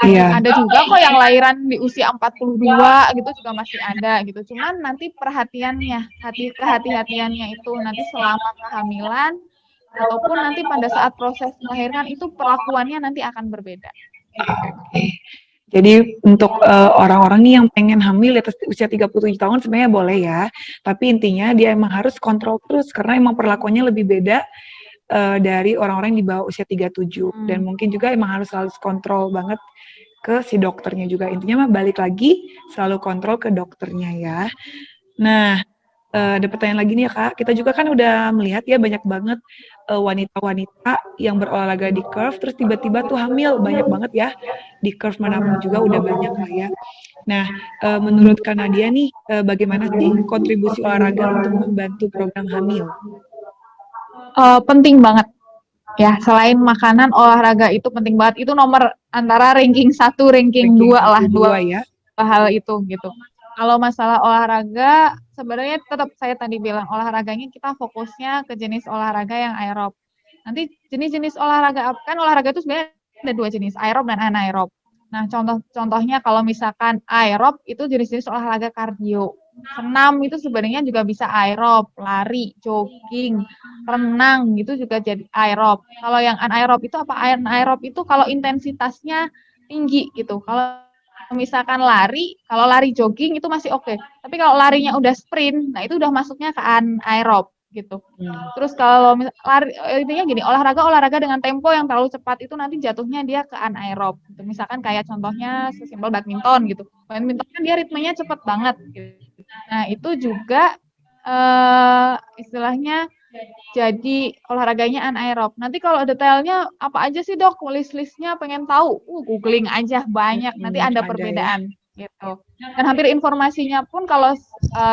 Iya. ada juga kok yang lahiran di usia 42 gitu juga masih ada gitu. Cuman nanti perhatiannya, kehati-hatiannya itu nanti selama kehamilan ataupun nanti pada saat proses melahirkan itu perlakuannya nanti akan berbeda. Oke. Jadi untuk orang-orang nih yang pengen hamil di atas usia 37 tahun sebenarnya boleh ya. Tapi intinya dia emang harus kontrol terus karena emang perlakuannya lebih beda dari orang-orang yang di bawah usia 37. Dan mungkin juga emang harus kontrol banget ke si dokternya juga. Intinya mah balik lagi selalu kontrol ke dokternya ya. Nah, ada pertanyaan lagi nih ya Kak. Kita juga kan udah melihat ya banyak banget wanita-wanita yang berolahraga di curve terus tiba-tiba tuh hamil. Banyak banget ya. Di curve manapun juga udah banyak lah ya. Nah, menurut Kak Nadia nih, bagaimana sih kontribusi olahraga untuk membantu program hamil? Penting banget ya, selain makanan, olahraga itu penting banget. Itu nomor antara ranking 1, ranking Ranking 2 lah, 1, 2 dua ya. hal itu gitu. Kalau masalah olahraga, sebenarnya tetap saya tadi bilang olahraganya kita fokusnya ke jenis olahraga yang aerob. Nanti jenis-jenis olahraga kan olahraga itu sebenarnya ada dua jenis, aerob dan anaerob. Nah, contohnya kalau misalkan aerob itu jenis-jenis olahraga kardio. Senam itu sebenarnya juga bisa aerob, lari, jogging, renang gitu juga jadi aerob. Kalau yang anaerob itu apa? Anaerob itu kalau intensitasnya tinggi gitu. Kalau misalkan lari, kalau lari jogging itu masih oke. Tapi kalau larinya udah sprint, nah itu udah masuknya ke anaerob gitu. Terus kalau lari, intinya gini, olahraga dengan tempo yang terlalu cepat itu nanti jatuhnya dia ke anaerob. Gitu. Misalkan kayak contohnya sesimpel badminton gitu. Badminton kan dia ritmenya cepet banget. Gitu. Nah itu juga istilahnya jadi olahraganya anaerob. Nanti kalau detailnya apa aja sih dok, list-listnya pengen tahu, googling aja banyak, nanti ada Ada ya. perbedaan gitu. Dan hampir informasinya pun kalau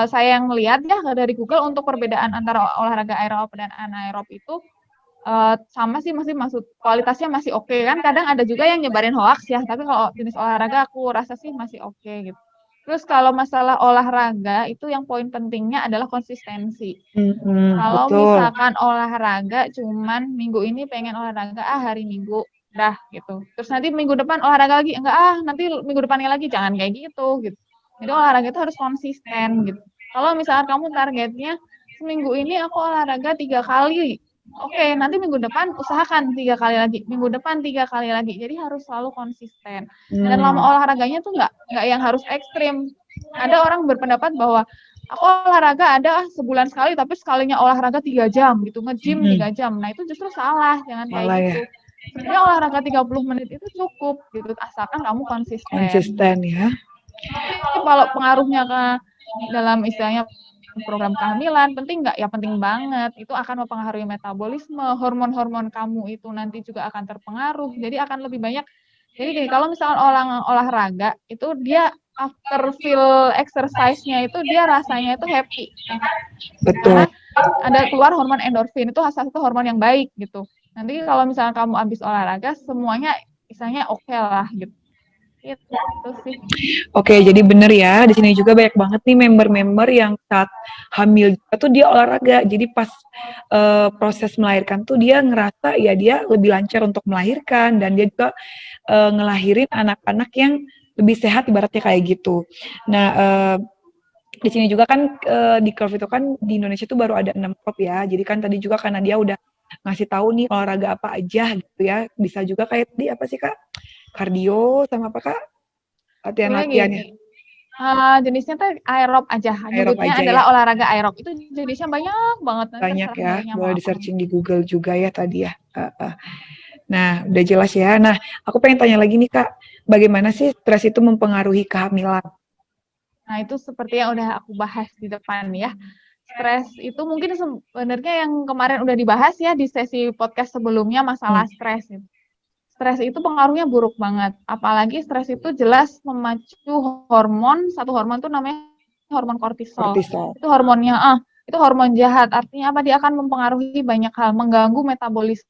saya yang lihat ya dari Google untuk perbedaan antara olahraga aerob dan anaerob itu sama sih, masih maksud kualitasnya masih oke kan. Kadang ada juga yang nyebarin hoax ya, tapi kalau jenis olahraga aku rasa sih masih oke gitu. Terus kalau masalah olahraga itu yang poin pentingnya adalah konsistensi. Kalau Betul. misalkan olahraga cuman minggu ini pengen olahraga hari Minggu dah gitu. Terus nanti minggu depan olahraga lagi enggak nanti minggu depannya lagi jangan kayak gitu gitu. Jadi olahraga itu harus konsisten gitu. Kalau misalkan kamu targetnya seminggu ini aku olahraga 3 kali. Oke, nanti minggu depan usahakan 3 kali lagi, minggu depan 3 kali lagi. Jadi harus selalu konsisten. Dan lama olahraganya tuh nggak yang harus ekstrim. Ada orang berpendapat bahwa aku olahraga ada sebulan sekali, tapi sekalinya olahraga 3 jam gitu, nge-gym 3 jam. Nah itu justru salah, jangan kayak Salah ya. gitu. Sebenarnya olahraga 30 menit itu cukup gitu, asalkan kamu konsisten. Konsisten ya. Tapi kalau pengaruhnya ke dalam istilahnya program kehamilan, penting nggak? Ya penting banget. Itu akan mempengaruhi metabolisme, hormon-hormon kamu itu nanti juga akan terpengaruh. Jadi akan lebih banyak. Jadi gini, kalau misalkan orang olahraga, itu dia after feel exercise-nya itu dia rasanya itu happy. Betul. Karena ada keluar hormon endorfin, itu salah satu hormon yang baik gitu. Nanti kalau misalkan kamu habis olahraga, semuanya misalnya oke lah gitu. Itu sih. Oke, jadi bener ya. Di sini juga banyak banget nih member-member yang saat hamil juga tuh dia olahraga. Jadi pas proses melahirkan tuh dia ngerasa ya dia lebih lancar untuk melahirkan dan dia juga ngelahirin anak-anak yang lebih sehat ibaratnya kayak gitu. Nah, di sini juga kan di Curve itu kan di Indonesia tuh baru ada 6 klub ya. Jadi kan tadi juga karena dia udah ngasih tahu nih olahraga apa aja gitu ya. Bisa juga kayak tadi apa sih Kak? Kardio sama apa Kak? Latihan-latihannya. Jenisnya tuh aerob aja. Aerob Nyebutnya aja ya. adalah olahraga aerob. Itu jenisnya banyak banget. Nanti Banyak terserah ya. maunya mau Boleh apa. di-searching di Google juga ya tadi ya. Nah, udah jelas ya. Nah, aku pengen tanya lagi nih Kak. Bagaimana sih stres itu mempengaruhi kehamilan? Nah, itu seperti yang udah aku bahas di depan ya. Stres itu mungkin sebenarnya yang kemarin udah dibahas ya di sesi podcast sebelumnya masalah stres. stres itu pengaruhnya buruk banget. Apalagi stres itu jelas memacu satu hormon tuh namanya hormon kortisol. Kortisol. Itu hormonnya, itu hormon jahat. Artinya apa? Dia akan mempengaruhi banyak hal, mengganggu metabolisme.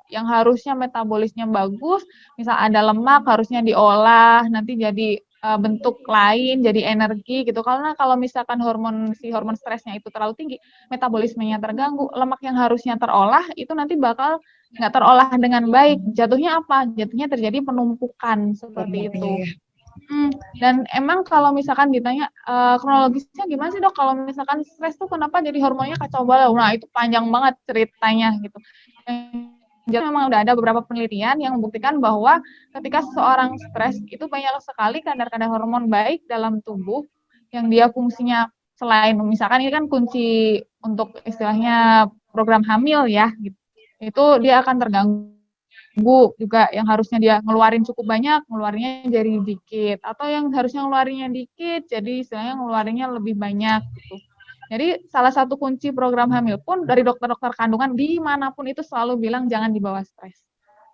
Yang harusnya metabolisnya bagus, misal ada lemak harusnya diolah, nanti jadi bentuk lain, jadi energi gitu. Karena kalau misalkan hormon stresnya itu terlalu tinggi, metabolismenya terganggu, lemak yang harusnya terolah itu nanti bakal nggak terolah dengan baik. Jatuhnya apa? Jatuhnya terjadi penumpukan seperti itu. Ya. Dan emang kalau misalkan ditanya kronologisnya gimana sih dok? Kalau misalkan stres tuh kenapa jadi hormonnya kacau balau? Nah itu panjang banget ceritanya gitu. Jadi memang udah ada beberapa penelitian yang membuktikan bahwa ketika seseorang stres itu banyak sekali kadar-kadar hormon baik dalam tubuh yang dia fungsinya selain misalkan ini kan kunci untuk istilahnya program hamil ya gitu. Itu dia akan terganggu juga yang harusnya dia ngeluarin cukup banyak, ngeluarinnya jadi dikit atau yang harusnya ngeluarinnya dikit jadi istilahnya ngeluarinnya lebih banyak gitu. Jadi salah satu kunci program hamil pun dari dokter-dokter kandungan dimanapun itu selalu bilang jangan dibawa stres.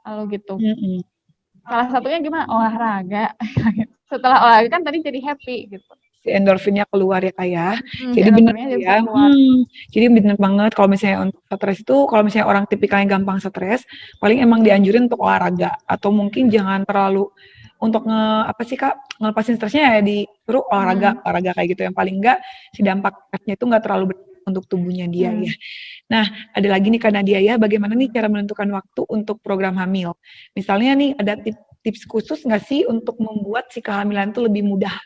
Lalu gitu. Salah satunya gimana? Olahraga. Setelah olahraga kan tadi jadi happy gitu. Si endorfinnya keluar ya kayak. Jadi benar ya. Jadi benar banget kalau misalnya untuk stres itu, kalau misalnya orang tipikalnya gampang stres, paling emang dianjurin untuk olahraga atau mungkin jangan terlalu untuk ngelepasin stresnya ya disuruh olahraga kayak gitu, yang paling enggak si dampak stresnya itu enggak terlalu untuk tubuhnya dia ya. Nah, ada lagi nih Kak Nadia ya, bagaimana nih cara menentukan waktu untuk program hamil? Misalnya nih ada tips khusus nggak sih untuk membuat si kehamilan itu lebih mudah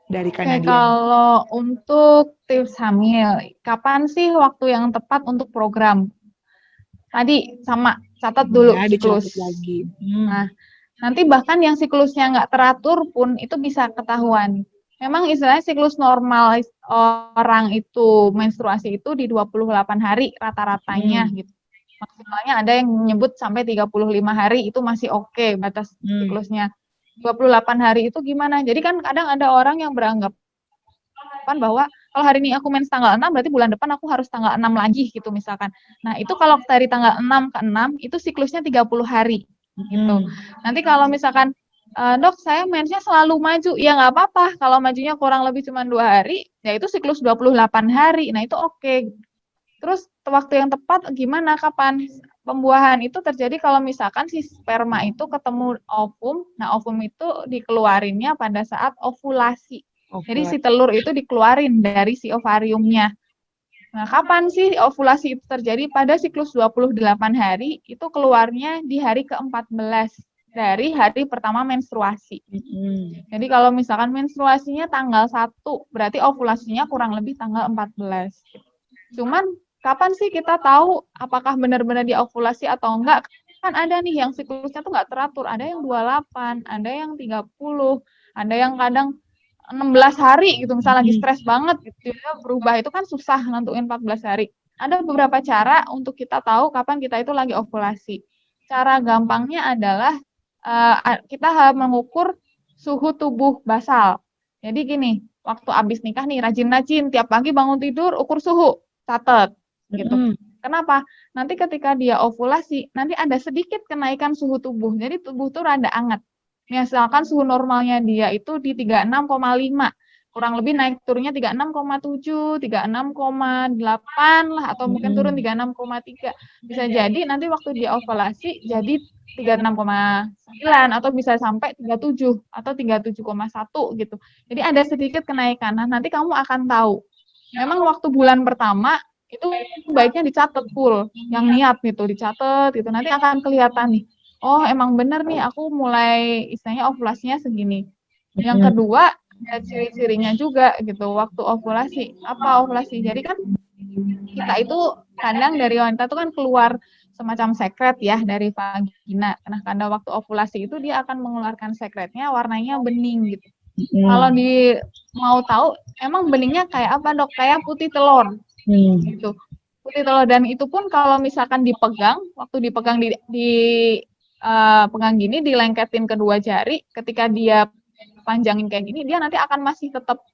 dari Kak Nadia? Kalau untuk tips hamil, kapan sih waktu yang tepat untuk program? Tadi sama catat dulu siklus. Lagi. Nah, nanti bahkan yang siklusnya nggak teratur pun itu bisa ketahuan. Memang istilahnya siklus normal orang itu menstruasi itu di 28 hari rata-ratanya gitu. Maksimalnya ada yang menyebut sampai 35 hari itu masih oke batas siklusnya. 28 hari itu gimana? Jadi kan kadang ada orang yang beranggapan bahwa kalau hari ini aku mens tanggal 6 berarti bulan depan aku harus tanggal 6 lagi gitu misalkan. Nah, itu kalau dari tanggal 6 ke 6 itu siklusnya 30 hari gitu. Nanti kalau misalkan dok saya mensnya selalu maju, ya nggak apa-apa kalau majunya kurang lebih cuma 2 hari, ya itu siklus 28 hari, nah itu oke. Terus waktu yang tepat gimana, kapan? Pembuahan itu terjadi kalau misalkan si sperma itu ketemu ovum, nah ovum itu dikeluarinnya pada saat ovulasi. Jadi si telur itu dikeluarin dari si ovariumnya. Nah, kapan sih ovulasi itu terjadi? Pada siklus 28 hari, itu keluarnya di hari ke-14 dari hari pertama menstruasi. Jadi kalau misalkan menstruasinya tanggal 1, berarti ovulasinya kurang lebih tanggal 14. Cuman, kapan sih kita tahu apakah benar-benar dia ovulasi atau enggak? Kan ada nih yang siklusnya tuh nggak teratur, ada yang 28, ada yang 30, ada yang kadang 16 hari gitu, misalnya lagi stres banget gitu ya, berubah itu kan susah nentuin 14 hari. Ada beberapa cara untuk kita tahu kapan kita itu lagi ovulasi. Cara gampangnya adalah kita harus mengukur suhu tubuh basal. Jadi gini, waktu abis nikah nih rajin-rajin tiap pagi bangun tidur ukur suhu, catat gitu. Kenapa? Nanti ketika dia ovulasi, nanti ada sedikit kenaikan suhu tubuh. Jadi tubuh tuh rada anget. Misalkan suhu normalnya dia itu di 36,5, kurang lebih naik turunnya 36,7, 36,8 lah, atau mungkin turun 36,3. Bisa jadi nanti waktu dia ovulasi jadi 36,9 atau bisa sampai 37 atau 37,1 gitu. Jadi ada sedikit kenaikan. Nah, nanti kamu akan tahu. Memang waktu bulan pertama itu baiknya dicatat full, yang niat gitu, dicatat gitu. Nanti akan kelihatan nih. Oh, emang benar nih aku mulai istilahnya ovulasinya segini. Yang kedua, ada ciri-cirinya juga gitu waktu ovulasi. Apa ovulasi? Jadi kan kita itu kadang dari wanita itu kan keluar semacam sekret ya dari vagina. Nah, kadang waktu ovulasi itu dia akan mengeluarkan sekretnya warnanya bening gitu. Kalau mau tahu emang beningnya kayak apa dok? Kayak putih telur gitu. Putih telur, dan itu pun kalau misalkan dipegang, waktu dipegang pegang gini, dilengketin kedua jari, ketika dia panjangin kayak gini, dia nanti akan masih tetap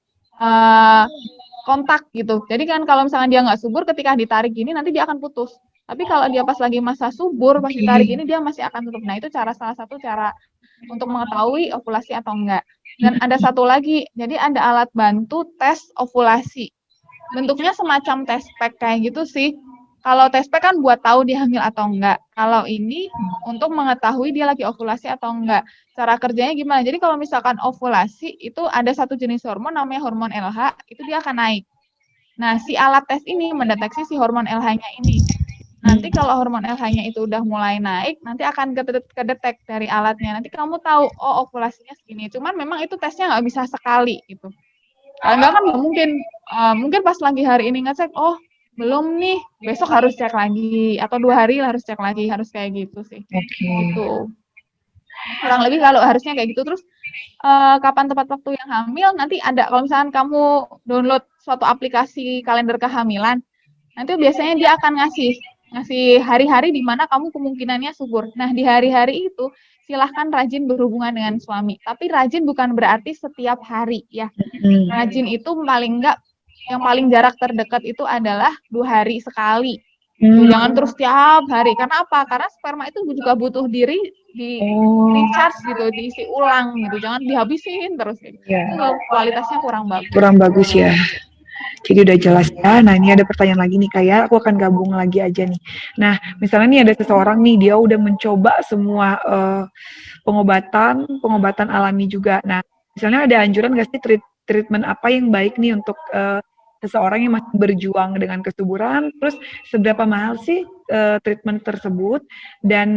kontak gitu. Jadi kan kalau misalkan dia nggak subur, ketika ditarik gini nanti dia akan putus. Tapi kalau dia pas lagi masa subur, pas ditarik ini dia masih akan tutup. Nah, itu salah satu cara untuk mengetahui ovulasi atau enggak. Dan ada satu lagi, jadi ada alat bantu tes ovulasi. Bentuknya semacam test pack kayak gitu sih. Kalau test pack kan buat tahu dia hamil atau enggak. Kalau ini untuk mengetahui dia lagi ovulasi atau enggak. Cara kerjanya gimana? Jadi kalau misalkan ovulasi itu ada satu jenis hormon namanya hormon LH, itu dia akan naik. Nah, si alat tes ini mendeteksi si hormon LH-nya ini. Nanti kalau hormon LH-nya itu udah mulai naik, nanti akan kedetek dari alatnya. Nanti kamu tahu, oh ovulasinya segini. Cuman memang itu tesnya nggak bisa sekali gitu. Kalau enggak kan nggak mungkin. Mungkin pas lagi hari ini ngecek, oh belum nih, besok harus cek lagi. Atau 2 hari harus cek lagi, harus kayak gitu sih. Gitu. Kurang lebih kalau harusnya kayak gitu. Terus kapan tepat waktu yang hamil, nanti ada, kalau misalkan kamu download suatu aplikasi kalender kehamilan, nanti biasanya dia akan ngasih hari-hari di mana kamu kemungkinannya subur. Nah, di hari-hari itu silahkan rajin berhubungan dengan suami. Tapi rajin bukan berarti setiap hari ya. Rajin itu paling enggak, yang paling jarak terdekat itu adalah 2 hari sekali. Jangan terus tiap hari. Karena apa? Karena sperma itu juga butuh di recharge gitu, diisi ulang gitu. Jangan dihabisin terus gitu. Itu kualitasnya kurang bagus. Kurang bagus ya. Jadi udah jelas ya. Nah, ini ada pertanyaan lagi nih, kayak aku akan gabung lagi aja nih. Nah, misalnya nih ada seseorang nih, dia udah mencoba semua pengobatan alami juga. Nah, misalnya ada anjuran nggak sih treatment apa yang baik nih untuk seseorang yang masih berjuang dengan kesuburan? Terus seberapa mahal sih treatment tersebut? Dan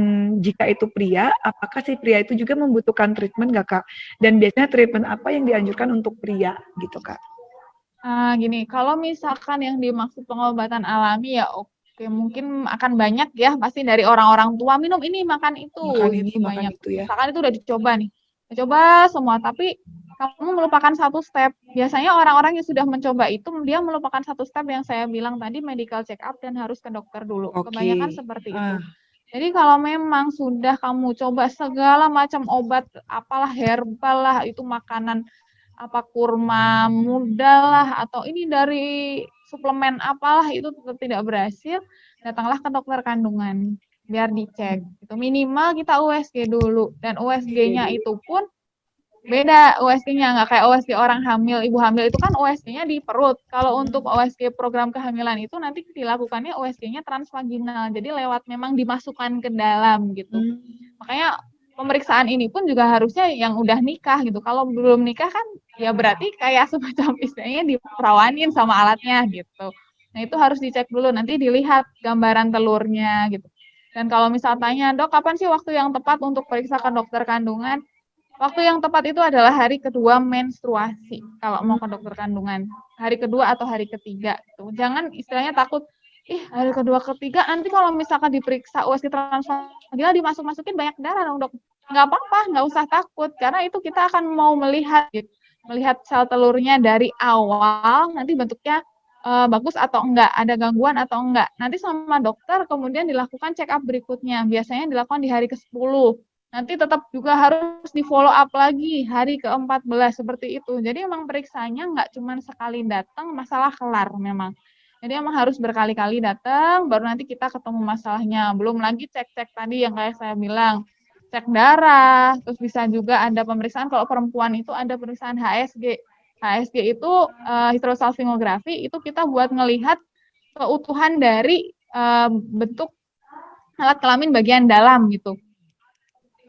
jika itu pria, apakah si pria itu juga membutuhkan treatment nggak, Kak? Dan biasanya treatment apa yang dianjurkan untuk pria gitu, Kak? Gini, kalau misalkan yang dimaksud pengobatan alami ya oke, mungkin akan banyak ya, pasti dari orang-orang tua, minum ini, makan itu, Makan ini, gitu makan banyak. itu ya. Misalkan itu udah dicoba nih, dicoba semua, tapi kamu melupakan satu step. Biasanya orang-orang yang sudah mencoba itu, dia melupakan satu step yang saya bilang tadi, medical check up dan harus ke dokter dulu. Kebanyakan seperti itu. Jadi kalau memang sudah kamu coba segala macam obat, apalah herbal lah, itu makanan apa kurma muda lah atau ini dari suplemen apalah itu tetap tidak berhasil, datanglah ke dokter kandungan biar dicek. Itu minimal kita USG dulu dan USG-nya itu pun beda USG-nya, nggak kayak USG orang hamil, ibu hamil itu kan USG-nya di perut. Kalau untuk USG program kehamilan itu nanti dilakukannya USG-nya transvaginal. Jadi lewat memang dimasukkan ke dalam gitu. Makanya pemeriksaan ini pun juga harusnya yang udah nikah gitu. Kalau belum nikah kan ya berarti kayak semacam istilahnya diperawanin sama alatnya gitu. Nah, itu harus dicek dulu, nanti dilihat gambaran telurnya gitu. Dan kalau misal tanya, "Dok, kapan sih waktu yang tepat untuk periksa ke dokter kandungan?" Waktu yang tepat itu adalah hari kedua menstruasi kalau mau ke dokter kandungan. Hari kedua atau hari ketiga gitu. Jangan istilahnya takut, ih hari kedua ketiga nanti kalau misalkan diperiksa USG transvaginal dimasuk-masukin banyak darah dong dok. Nggak apa-apa, nggak usah takut karena itu kita akan mau melihat gitu. Melihat sel telurnya dari awal nanti bentuknya bagus atau enggak, ada gangguan atau enggak. Nanti sama dokter kemudian dilakukan check up berikutnya. Biasanya dilakukan di hari ke-10. Nanti tetap juga harus di-follow up lagi hari ke-14 seperti itu. Jadi emang periksanya nggak cuma sekali datang, masalah kelar memang. Jadi emang harus berkali-kali datang, baru nanti kita ketemu masalahnya. Belum lagi cek-cek tadi yang kayak saya bilang, cek darah, terus bisa juga ada pemeriksaan, kalau perempuan itu ada pemeriksaan HSG. HSG itu hysterosalpingografi, itu kita buat ngelihat keutuhan dari bentuk alat kelamin bagian dalam gitu.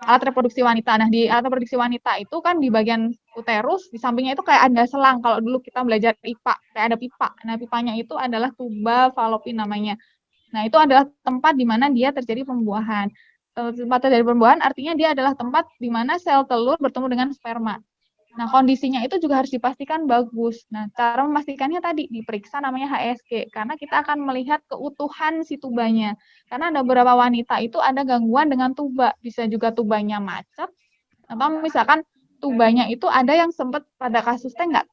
Alat reproduksi wanita. Nah, di alat reproduksi wanita itu kan di bagian uterus, di sampingnya itu kayak ada selang. Kalau dulu kita belajar IPA, kayak ada pipa. Nah, pipanya itu adalah tuba fallopian namanya. Nah, itu adalah tempat di mana dia terjadi pembuahan. Tempat terjadi pembuahan artinya dia adalah tempat di mana sel telur bertemu dengan sperma. Nah, kondisinya itu juga harus dipastikan bagus. Nah, cara memastikannya tadi diperiksa namanya HSG, karena kita akan melihat keutuhan si tubanya. Karena ada beberapa wanita itu ada gangguan dengan tuba, bisa juga tubanya macet, atau misalkan tubanya itu ada yang sempat pada kasusnya nggak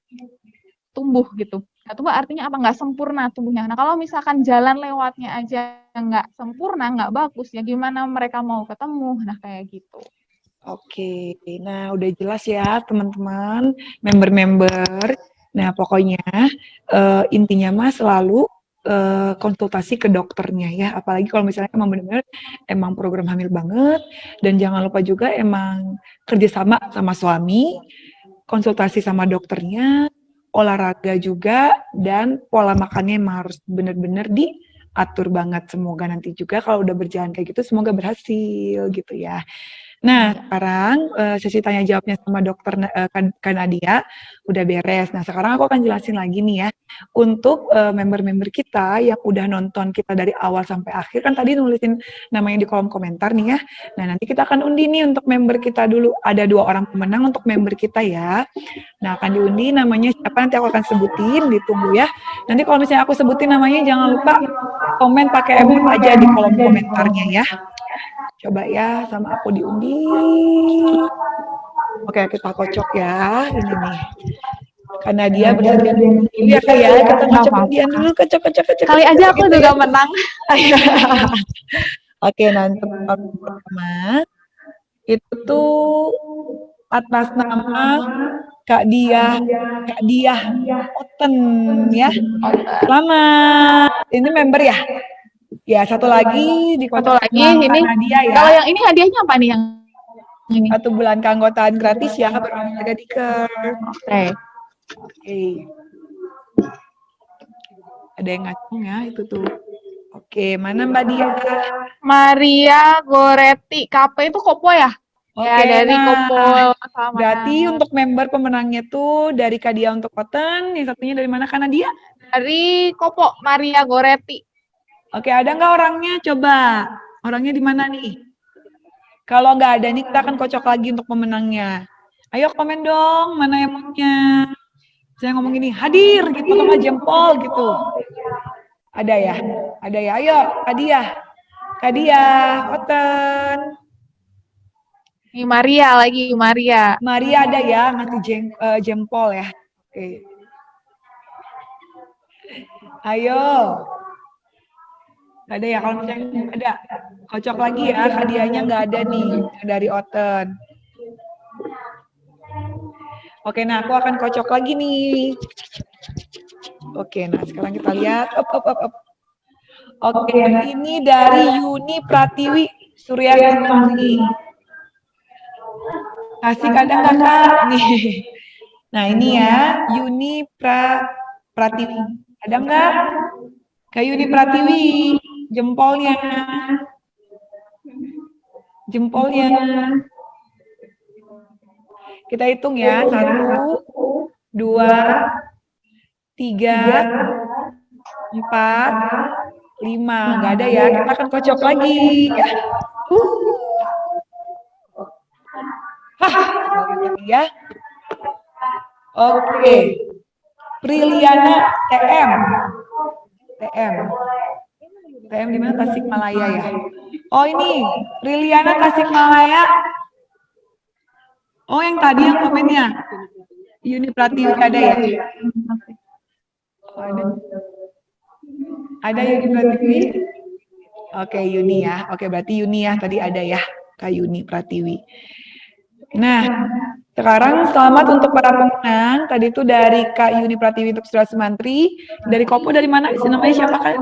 tumbuh gitu. Nggak tumbuh artinya apa? Nggak sempurna tumbuhnya. Nah, kalau misalkan jalan lewatnya aja nggak sempurna, nggak bagus, ya gimana mereka mau ketemu? Nah, kayak gitu. Oke, nah udah jelas ya teman-teman, member-member. Nah pokoknya intinya mah selalu konsultasi ke dokternya ya. Apalagi kalau misalnya emang benar-benar emang program hamil banget, dan jangan lupa juga emang kerjasama sama suami, konsultasi sama dokternya, olahraga juga, dan pola makannya emang harus benar-benar diatur banget. Semoga nanti juga kalau udah berjalan kayak gitu, semoga berhasil gitu ya. Nah, sekarang sesi tanya jawabnya sama dokter Kak Nadia udah beres. Nah, sekarang aku akan jelasin lagi nih ya. Untuk member-member kita yang udah nonton kita dari awal sampai akhir, kan tadi nulisin namanya di kolom komentar nih ya. Nah, nanti kita akan undi nih untuk member kita dulu. Ada 2 orang pemenang untuk member kita ya. Nah, akan diundi namanya siapa, nanti aku akan sebutin, ditunggu ya. Nanti kalau misalnya aku sebutin namanya, jangan lupa komen pakai emot aja di kolom komentarnya ya. Coba ya, sama aku diundi. Oke, kita kocok ya. Ini nih. Karena dia bersedia dulu ya Kak ya. Kita kocok dia dulu, kocok. Kali aja aku juga menang. Oke, nanti pertama itu tuh atas nama Kak Diah Oten ya. Selamat. Ini member ya? Ya, satu lagi Satu dikocok lagi sama ini. Kak Nadia ya. Kalau yang ini hadiahnya apa nih yang ini? 1 bulan keanggotaan gratis ya, berolahraga di Curve. Oke. Ada yang ngacung ya, itu tuh. Oke, mana Mbak Dia? Maria Goretti KP itu Kopo ya? Oke, ya, dari nah, Kopo sama. berarti untuk member pemenangnya tuh dari Kak Dia untuk Cotton, yang satunya dari mana Kak Nadia? Dari Kopo, Maria Goretti. Oke, ada nggak orangnya? Coba. Orangnya di mana nih? Kalau nggak ada nih, kita akan kocok lagi untuk pemenangnya. Ayo komen dong, mana yang punya. Saya ngomong gini, hadir gitu, atau nggak jempol gitu. Ada ya? Ayo, Kak Dia, Cotton. Ini Maria lagi, Maria. Maria ada ya, ngasih jempol ya. Oke. Ayo. Nggak ada ya, kalau misalnya ada. Kocok lagi ya, hadiahnya nggak ada nih, yang dari Oten. Oke, nah aku akan kocok lagi nih. Oke, nah sekarang kita lihat. Oke, ini dari Yuni Pratiwi Suryanti. Kasih kadang nggak Kak? Nih. Nah ini ya, Yuni Pratiwi. Ada nggak? Kak Yuni Pratiwi, jempolnya. Kita hitung ya, 1, 2, 3, 4, 5. Nggak ada ya, kita akan kocok lagi. Ya. Oke. Priliana TM. TM di mana? Tasikmalaya ya. Oh ini, Priliana Tasikmalaya. Oh yang tadi yang komennya. Yuni Pratiwi ada ya? Ada Yuni Pratiwi? Oke, Yuni ya. Oke, berarti Yuni ya. Tadi ada ya, Kak Yuni Pratiwi. Nah, sekarang selamat untuk para pemenang. Tadi itu dari Kak Yuni Pratiwi untuk Sura Sumantri. Dari Kopo dari mana? Namanya siapa Kak?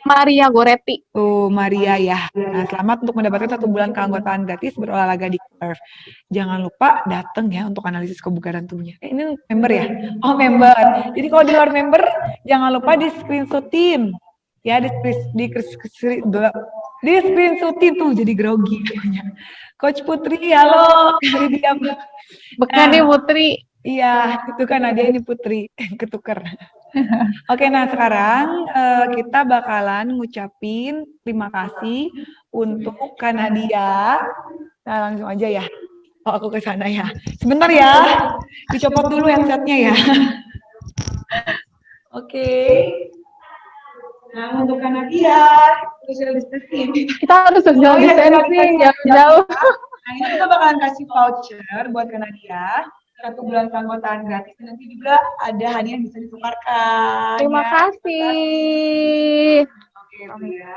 Maria Goretti. Oh, Maria ya. Nah, selamat untuk mendapatkan 1 bulan keanggotaan gratis berolahraga di Curve. Jangan lupa datang ya untuk analisis kebugaran tubuhnya. Ini member ya? Oh, member. Jadi kalau di luar member, jangan lupa di screenshotin. Ya, di screenshotin tuh jadi grogi namanya. Coach Putri, halo. Bukan nih Putri. Iya, itu kan ada ini Putri, ketukar. Oke, nah sekarang kita bakalan ngucapin terima kasih untuk Kak Nadia. Nah langsung aja ya. Oh aku ke sana ya. Sebentar ya. Dicopot dulu headsetnya ya. Oke. Nah untuk Kak Nadia, social distancing. Kita harus social distancing jauh-jauh. Nah ini kita bakalan kasih voucher buat Kak Nadia. 1 bulan keanggotaan gratis, dan nanti juga ada hadiah yang bisa ditukarkan. Terima kasih. Oke, ya.